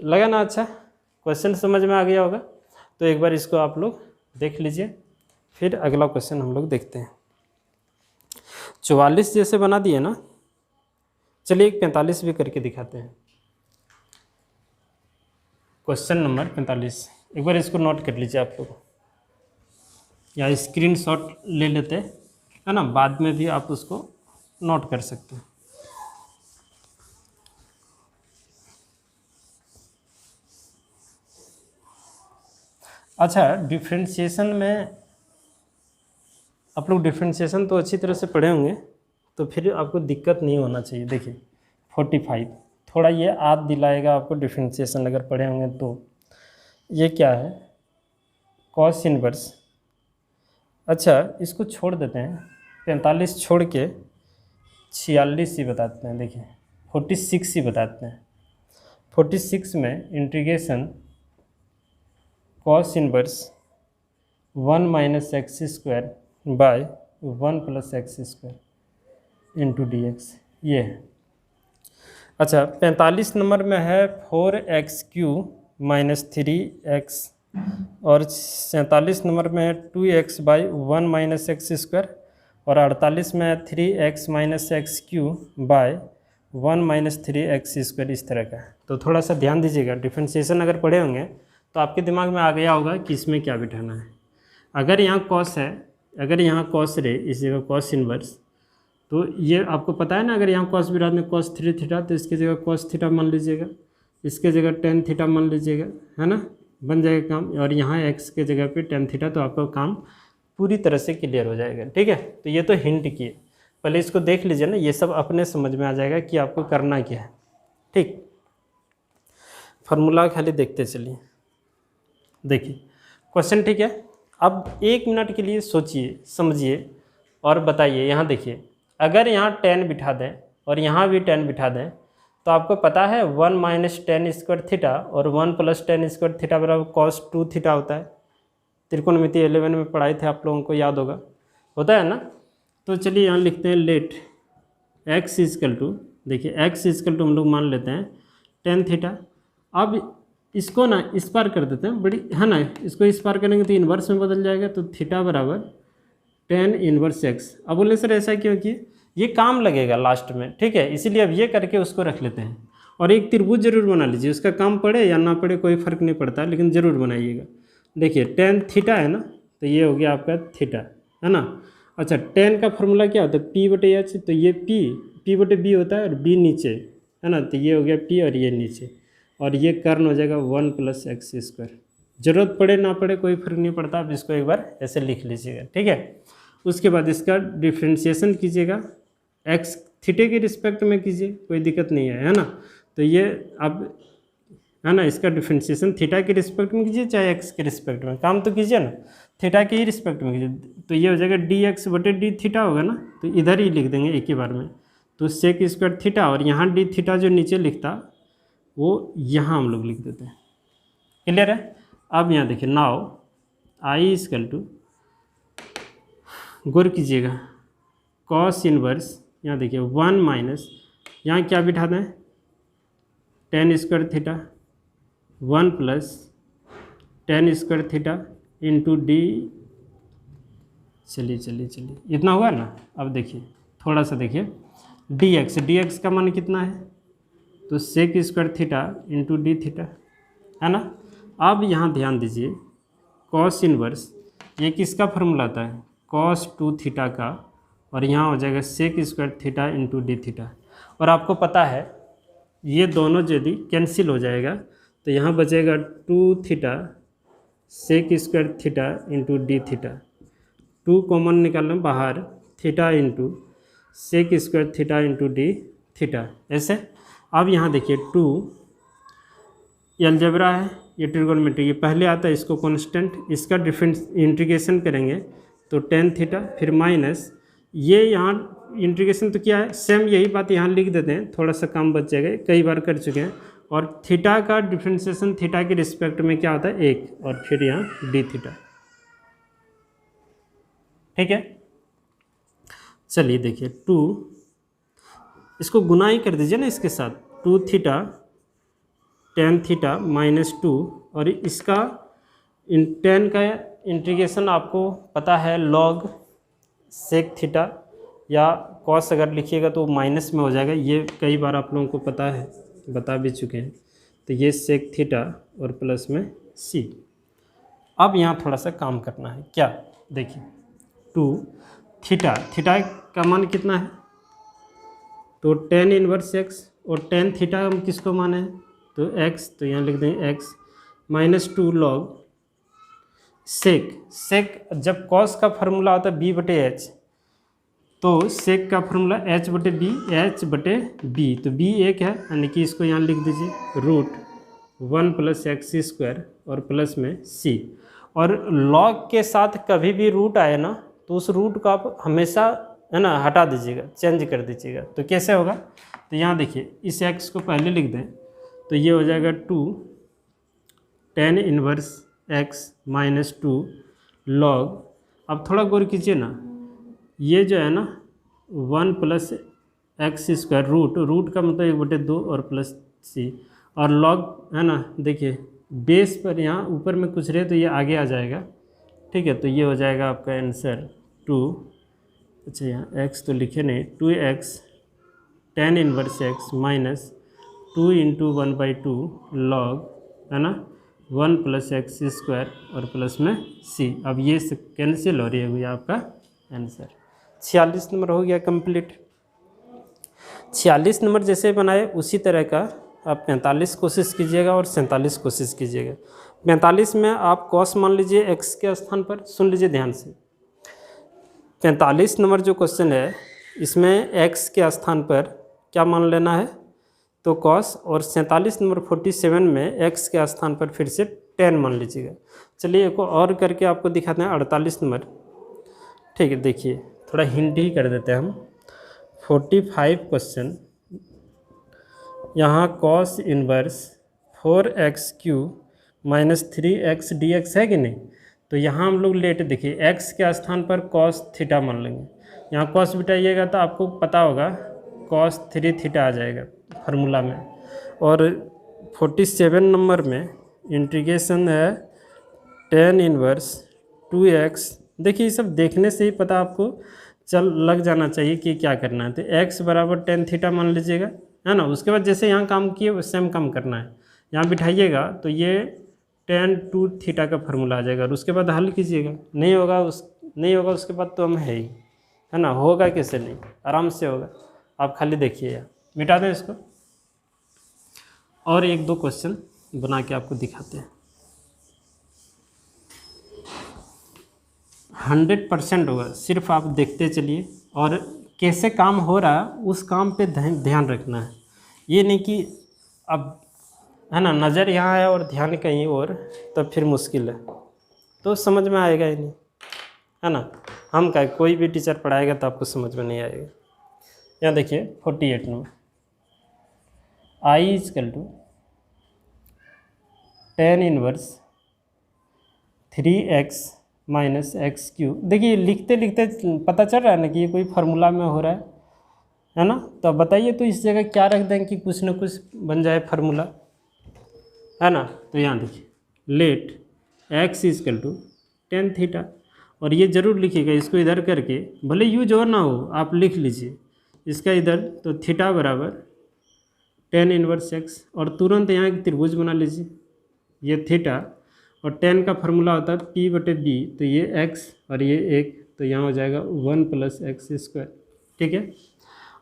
लगा ना अच्छा, क्वेश्चन समझ में आ गया होगा। तो एक बार इसको आप लोग देख लीजिए, फिर अगला क्वेश्चन हम लोग देखते हैं। 44 जैसे बना दिए ना, चलिए एक 45 भी करके दिखाते हैं। क्वेश्चन नंबर 45, एक बार इसको नोट कर लीजिए आप लोग, या स्क्रीनशॉट ले लेते हैं, है ना, बाद में भी आप उसको नोट कर सकते हैं। अच्छा, डिफ्रेंशिएशन में आप लोग डिफ्रेंशिएशन तो अच्छी तरह से पढ़े होंगे, तो फिर आपको दिक्कत नहीं होना चाहिए। देखिए 45 थोड़ा ये याद दिलाएगा आपको डिफ्रेंशिएशन, अगर पढ़े होंगे तो। ये क्या है, कॉस इनवर्स। अच्छा इसको छोड़ देते हैं, 45 छोड़ के 46 ही बताते हैं। देखिए 46 ही बताते हैं। 46 में integration cos inverse 1 minus x square by 1 plus x square into D x, ये है। अच्छा 45 नंबर में है 4x³ माइनस 3x, और 47 नंबर में है 2x by 1 minus x square, और 48 में है 3x minus x³ bye 1 minus 3x square, इस तरह का। तो थोड़ा सा ध्यान दीजिएगा, डिफ्रेंशिएशन अगर पढ़े होंगे तो आपके दिमाग में आ गया होगा कि इसमें क्या बिठाना है। अगर यहाँ कॉस है, अगर यहाँ कॉस रे, इस जगह कॉस इनवर्स, तो ये आपको पता है ना, अगर यहाँ कॉस बिठा दें cos 3 थीटा, तो इसकी जगह cos थीटा मान लीजिएगा, इसके जगह tan थीटा मान लीजिएगा, है ना, बन जाएगा काम। और यहाँ x के जगह पे tan थीटा, तो आपका काम पूरी तरह से क्लियर हो जाएगा। ठीक है, तो ये तो हिंट किए। पहले इसको देख लीजिए ना, ये सब अपने समझ में आ जाएगा कि आपको करना क्या है। ठीक, फार्मूला खाली देखते चलिए। देखिए क्वेश्चन, ठीक है। अब 1 मिनट के लिए सोचिए समझिए और बताइए। यहाँ देखिए, अगर यहाँ 10 बिठा दें और यहाँ भी 10 बिठा दें तो आपको पता है 1 माइनस 10 स्क्वायर थीटा और 1 प्लस 10 स्क्वायर थीटा बराबर cos 2 थीटा होता है। त्रिकोणमिति 11 में पढ़ाए थे, आप लोगों को याद होता है ना। तो चलिए यहाँ लिखते हैं लेट x इजकल टू, देखिए x इजकल टू हम लोग मान लेते हैं 10 थीटा। अब इसको ना इस पार कर देते हैं, बड़ी है ना, इसको इस पार करेंगे तो इन्वर्स में बदल जाएगा, तो थीटा बराबर 10 इन्वर्स x। अब बोले सर ऐसा क्यों किए, ये काम लगेगा लास्ट में, ठीक है, इसीलिए अब ये करके उसको रख लेते हैं। और एक त्रिभुज जरूर बना लीजिए, उसका काम पड़े या ना पड़े कोई फर्क नहीं पड़ता, लेकिन ज़रूर बनाइएगा। देखिए 10 थीटा है ना, तो ये हो गया आपका थीटा, है ना। अच्छा 10 का फॉर्मूला क्या होता है, P बटे H, तो ये P बटे B होता है और B नीचे, है ना, तो ये हो गया P और ये नीचे, और ये कर्ण हो जाएगा 1 प्लस एक्स स्क्वायर। जरूरत पड़े ना पड़े कोई फर्क नहीं पड़ता, आप इसको एक बार ऐसे लिख लीजिएगा, ठीक है। उसके बाद इसका डिफ्रेंशिएशन कीजिएगा, एक्स थीटे के रिस्पेक्ट में कीजिए, कोई दिक्कत नहीं है ना। तो ये अब है ना, इसका डिफ्रेंशिएशन थीटा के रिस्पेक्ट में कीजिए चाहे एक्स के रिस्पेक्ट में, काम तो कीजिए ना, थीटा के ही रिस्पेक्ट में कीजिए। तो ये हो जाएगा डी एक्स बटे डी थीटा होगा ना, तो इधर ही लिख देंगे एक ही बार में। तो सेक स्क्वायर थीटा, और यहाँ डी थीटा जो नीचे लिखता वो यहाँ हम लोग लिख देते हैं। क्लियर है। अब यहाँ देखिए नाउ आई इजकल टू, गौर कीजिएगा, कॉस इनवर्स, यहाँ देखिए 1 माइनस, यहाँ क्या बिठा दें 10 square theta 1 plus 10 square theta into D. चलिए इतना हुआ ना। अब देखिए थोड़ा सा देखिए डी एक्स का मान कितना है, तो sec square theta into d theta, है ना। अब यहाँ ध्यान दीजिए, कॉस इनवर्स ये किसका फॉर्मूला आता है, कॉस 2 थीटा का, और यहाँ हो जाएगा sec square theta into d theta. और आपको पता है ये दोनों यदि कैंसिल हो जाएगा तो यहाँ बचेगा 2 theta sec square theta into d theta, 2 common निकालना बाहर, theta into sec square theta into d theta, ऐसे। अब यहाँ देखिए 2 अलजेब्रा है, ये ट्रिगोनोमेट्री, ये पहले आता है, इसको कांस्टेंट, इसका डिफरेंस इंटीग्रेशन करेंगे तो 10 थीटा, फिर माइनस ये यहाँ इंटीग्रेशन तो क्या है, सेम यही बात यहाँ लिख देते हैं, थोड़ा सा काम बच जाएगा, कई बार कर चुके हैं। और थीटा का डिफरेंशिएशन थीटा के रिस्पेक्ट में क्या होता है 1, और फिर यहाँ डी थीटा, ठीक है। चलिए देखिए 2, इसको गुना ही कर दीजिए ना इसके साथ, 2 थीटा 10 थीटा माइनस 2, और इसका 10 का इंटीग्रेशन आपको पता है लॉग सेक थीटा, या कॉस अगर लिखिएगा तो माइनस में हो जाएगा, ये कई बार आप लोगों को पता है, बता भी चुके हैं। तो ये सेक थीटा और प्लस में सी। अब यहाँ थोड़ा सा काम करना है, क्या देखिए 2 थीटा का मान कितना है, तो 10 इनवर्स एक्स, और 10 थीटा हम किसको माने हैं, तो x, तो यहाँ लिख देंगे x माइनस 2 लॉग सेक जब कॉस का फार्मूला होता है b बटे एच, तो सेक का फार्मूला h बटे b, तो b 1 है, यानी कि इसको यहाँ लिख दीजिए रूट 1 प्लस एक्स स्क्वायर और प्लस में c। और लॉग के साथ कभी भी रूट आए ना तो उस रूट को आप हमेशा है ना हटा दीजिएगा, चेंज कर दीजिएगा। तो कैसे होगा, तो यहाँ देखिए इस x को पहले लिख दें, तो ये हो जाएगा 2 10 इनवर्स x माइनस 2 लॉग। अब थोड़ा गौर कीजिए ना, ये जो है ना 1 प्लस एक्स स्क्वायर रूट का मतलब 1 बटे 2 और प्लस c, और लॉग है ना, देखिए बेस पर यहाँ ऊपर में कुछ रहे तो ये आगे आ जाएगा, ठीक है। तो ये हो जाएगा आपका आंसर 2, अच्छा यहाँ x तो लिखे नहीं, 2x 10 inverse x minus 2 into 1/2 log, है ना 1 प्लस एक्स स्क्वायर और प्लस में c। अब ये कैंसिल हो रही है, हुई आपका आंसर। 46 नंबर हो गया कंप्लीट। 46 नंबर जैसे बनाए उसी तरह का आप 45 कोशिश कीजिएगा और 47 कोशिश कीजिएगा। 45 में आप कॉस मान लीजिए x के स्थान पर, सुन लीजिए ध्यान से। 45 नंबर जो क्वेश्चन है इसमें x के स्थान पर क्या मान लेना है, तो cos, और 47 नंबर 47 में x के स्थान पर फिर से tan मान लीजिएगा। चलिए एक और करके आपको दिखाते हैं 48 नंबर। ठीक है, देखिए थोड़ा हिंट ही कर देते हैं हम। 45 क्वेश्चन, यहाँ cos inverse 4x³ minus 3x dx है कि नहीं। तो यहाँ हम लोग लेट, देखिए x के स्थान पर cos थीटा मान लेंगे। यहाँ cos बिठाइएगा तो आपको पता होगा cos 3 थीटा आ जाएगा फार्मूला में। और 47 नंबर में इंटीग्रेशन है tan इनवर्स 2x। देखिए ये सब देखने से ही पता आपको लग जाना चाहिए कि क्या करना है। तो x बराबर tan थीटा मान लीजिएगा, है ना। उसके बाद जैसे यहाँ काम किए वैसे हम काम करना है। यहाँ बिठाइएगा तो ये tan 2 थीटा का फार्मूला आ जाएगा, और उसके बाद हल कीजिएगा। नहीं होगा उसके बाद तो हम है ही, है ना। होगा कैसे नहीं, आराम से होगा। आप खाली देखिए, मिटा दें इसको। और एक दो क्वेश्चन बना के आपको दिखाते हैं। 100% होगा, सिर्फ आप देखते चलिए और कैसे काम हो रहा है उस काम पे ध्यान रखना है। ये नहीं कि अब, है ना, नज़र यहाँ है और ध्यान कहीं और, तब फिर मुश्किल है, तो समझ में आएगा ही नहीं, है ना। हम क्या, कोई भी टीचर पढ़ाएगा तो आपको समझ में नहीं आएगा। यहाँ देखिए 48 में I = tan inverse 3x minus x³। देखिए लिखते लिखते पता चल रहा है ना कि ये कोई फार्मूला में हो रहा है ना। तो अब बताइए तो इस जगह क्या रख दें कि कुछ ना कुछ बन जाए फार्मूला, है ना। तो यहाँ देखिए लेट x = tan थीटा, और ये ज़रूर लिखिएगा, इसको इधर करके भले यूज हो ना हो आप लिख लीजिए इसका इधर। तो थीटा बराबर tan इनवर्स x, और तुरंत यहाँ एक त्रिभुज बना लीजिए, ये थीटा और tan का फार्मूला होता है p/b। तो ये x और ये 1, तो यहाँ हो जाएगा 1 + x²। ठीक है,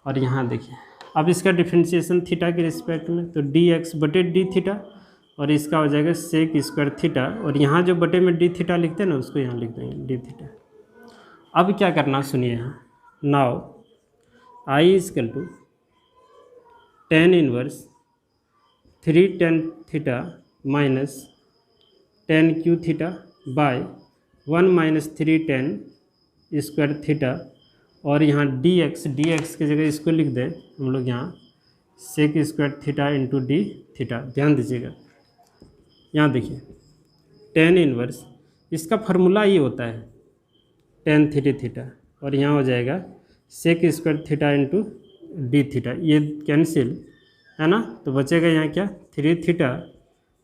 और यहाँ देखिए अब इसका डिफ्रेंशिएशन थीटा के रिस्पेक्ट में, तो dx/d थीटा, और इसका हो जाएगा sec² थीटा, और यहाँ जो बटे में d थीटा लिखते हैं ना उसको यहाँ लिख देंगे d थीटा। अब क्या करना सुनिए, यहाँ now I = tan inverse 3 tan theta minus tan q theta by 1 - 3 tan² theta, और यहाँ dx की जगह इसको लिख दें हम लोग यहाँ sec² थीटा × d थीटा। ध्यान दीजिएगा, यहाँ देखिए tan इनवर्स, इसका फार्मूला ये होता है tan 3 थीटा, और यहाँ हो जाएगा sec² थीटा × d थीटा। ये कैंसिल, है ना। तो बचेगा यहाँ क्या 3 थीटा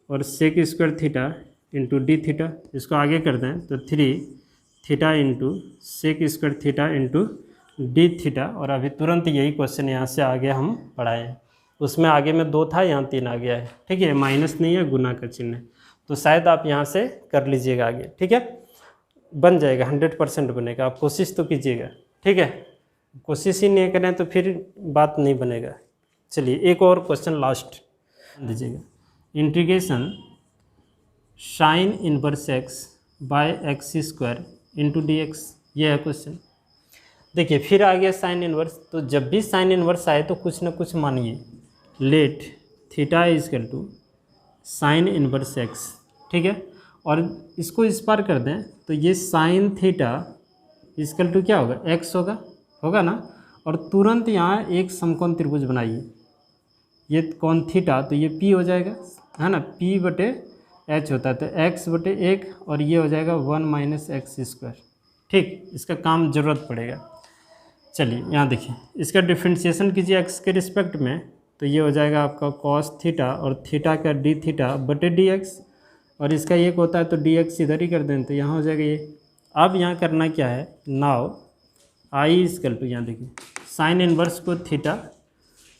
और sec² थीटा × d थीटा। इसको आगे कर दें तो 3 theta × sec² theta × d theta. और अभी तुरंत यही क्वेश्चन यहाँ से आगे हम पढ़ाए हैं, उसमें आगे में 2 था, यहाँ 3 आ गया है। ठीक है, माइनस नहीं है, गुना का चिन्ह है, तो शायद आप यहाँ से कर लीजिएगा आगे। ठीक है, बन जाएगा, 100% बनेगा। आप कोशिश तो कीजिएगा, ठीक है। कोशिश ही नहीं करें तो फिर बात नहीं बनेगा। चलिए एक और क्वेश्चन लास्ट दीजिएगा। Integration sin inverse x by x² × dx, ये है क्वेश्चन। देखिए फिर आ गया sin इनवर्स, तो जब भी sin इनवर्स आए तो कुछ ना कुछ मानिए। Let theta = sin inverse x, ठीक है, और इसको इस पार कर दें तो ये sin थीटा = क्या होगा, x होगा ना। और तुरंत यहाँ एक समकोण त्रिभुज बनाइए, ये कोण थीटा, तो ये p हो जाएगा, है ना, p/h होता है, तो x/1, और ये हो जाएगा 1 - x²। ठीक, इसका काम ज़रूरत पड़ेगा। चलिए यहाँ देखिए, इसका डिफ्रेंशिएशन कीजिए x के रिस्पेक्ट में, तो ये हो जाएगा आपका cos थीटा और थीटा का d थीटा/dx, और इसका एक होता है तो dx इधर ही कर दें, तो यहाँ हो जाएगा ये। अब यहाँ करना क्या है, नाउ I = यहाँ देखिए sin इनवर्स को थीटा,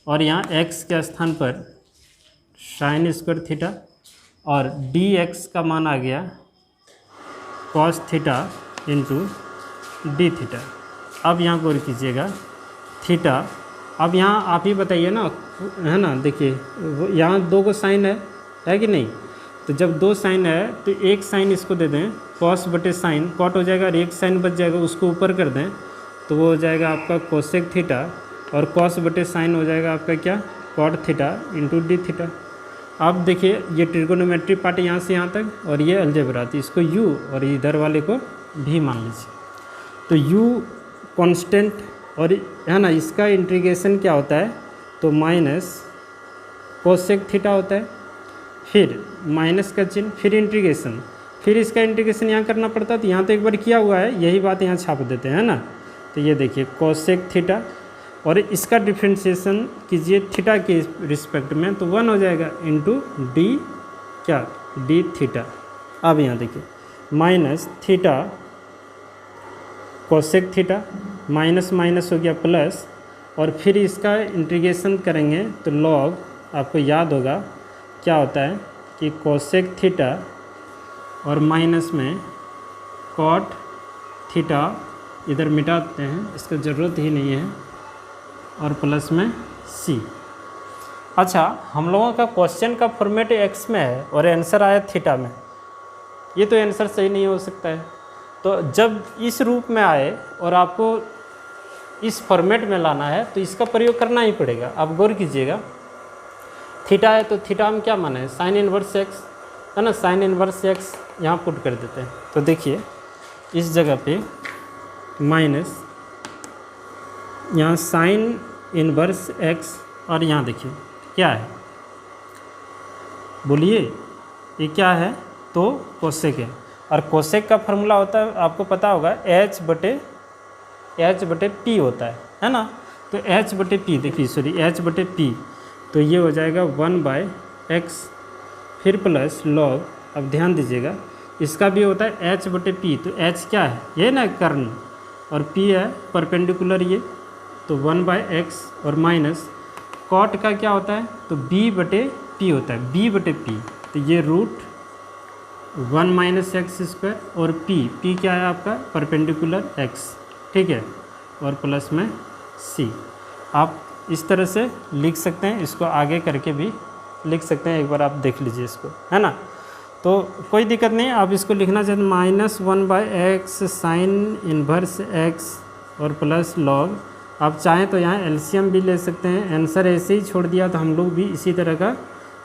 और यहाँ x के स्थान पर sin² थीटा, और dx का मान आ गया cos थीटा × d थीटा। अब यहाँ गौर कीजिएगा थीटा, अब यहाँ आप ही बताइए ना, है ना। देखिए यहाँ 2 को साइन है कि नहीं, तो जब 2 साइन है तो एक साइन इसको दे दें, cos/sin कॉट हो जाएगा, और एक साइन बच जाएगा, उसको ऊपर कर दें तो वो हो जाएगा आपका कोसेक थीटा, और कॉस बटे साइन हो जाएगा आपका क्या, cot theta into d theta. अब देखिए ये ट्रिगोनोमेट्री पार्ट यहाँ से यहाँ तक, और ये अलजेब्रा, तो इसको u और इधर वाले को v मान लीजिए। तो u कांस्टेंट, और है ना, इसका इंटीग्रेशन क्या होता है, तो माइनस कोसेक थीटा होता है, फिर माइनस का चिन्ह, फिर इंटीग्रेशन, फिर इसका इंटीग्रेशन यहाँ करना पड़ता है। तो यहाँ तो एक बार किया हुआ है, यही बात यहाँ छाप देते हैं ना। तो ये देखिए कोसेक थीटा, और इसका डिफ्रेंशिएशन कीजिए थीटा के रिस्पेक्ट में, तो 1 हो जाएगा इंटू डी, क्या, डी थीटा। अब यहाँ देखिए minus theta cosec theta, minus minus हो गया प्लस, और फिर इसका इंटीग्रेशन करेंगे तो लॉग, आपको याद होगा क्या होता है कि कोसेक थीटा और माइनस में कॉट थीटा, इधर मिटा देते हैं, इसका ज़रूरत ही नहीं है, और प्लस में सी। अच्छा, हम लोगों का क्वेश्चन का फॉर्मेट एक्स में है और आंसर आया थीटा में, ये तो आंसर सही नहीं हो सकता है। तो जब इस रूप में आए और आपको इस फॉर्मेट में लाना है तो इसका प्रयोग करना ही पड़ेगा। आप गौर कीजिएगा, थीटा है तो थीटा में क्या माना है, साइन इनवर्स एक्स है ना, साइन इनवर्स एक्स यहाँ पुट कर देते हैं। तो देखिए इस जगह पे माइनस, यहाँ साइन इनवर्स एक्स, और यहाँ देखिए क्या है, बोलिए ये क्या है, तो कोसेक है। और कोसेक का फॉर्मूला होता है, आपको पता होगा, एच बटे पी होता है ना। तो एच बटे पी, देखिए सॉरी, एच बटे पी, तो ये हो जाएगा 1/x, फिर प्लस लॉग, अब ध्यान दीजिएगा इसका भी होता है एच बटे पी। तो एच क्या है, ये ना कर्ण, और पी है परपेंडिकुलर ये, तो 1/x, और माइनस कॉट का क्या होता है, तो b बटे पी होता है, b बटे पी, तो ये रूट 1 - x², और p क्या है आपका, परपेंडिकुलर x, ठीक है, और प्लस में c। आप इस तरह से लिख सकते हैं, इसको आगे करके भी लिख सकते हैं, एक बार आप देख लीजिए इसको, है ना। तो कोई दिक्कत नहीं, आप इसको लिखना चाहते हैं -1/x साइन इनवर्स x और प्लस लॉग। आप चाहें तो यहाँ एलसीएम भी ले सकते हैं, आंसर ऐसे ही छोड़ दिया तो हम लोग भी इसी तरह का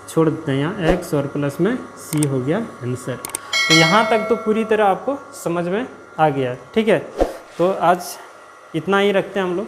छोड़ देते हैं, यहाँ x और प्लस में c हो गया आंसर। तो यहाँ तक तो पूरी तरह आपको समझ में आ गया, ठीक है। तो आज इतना ही रखते हैं हम लोग।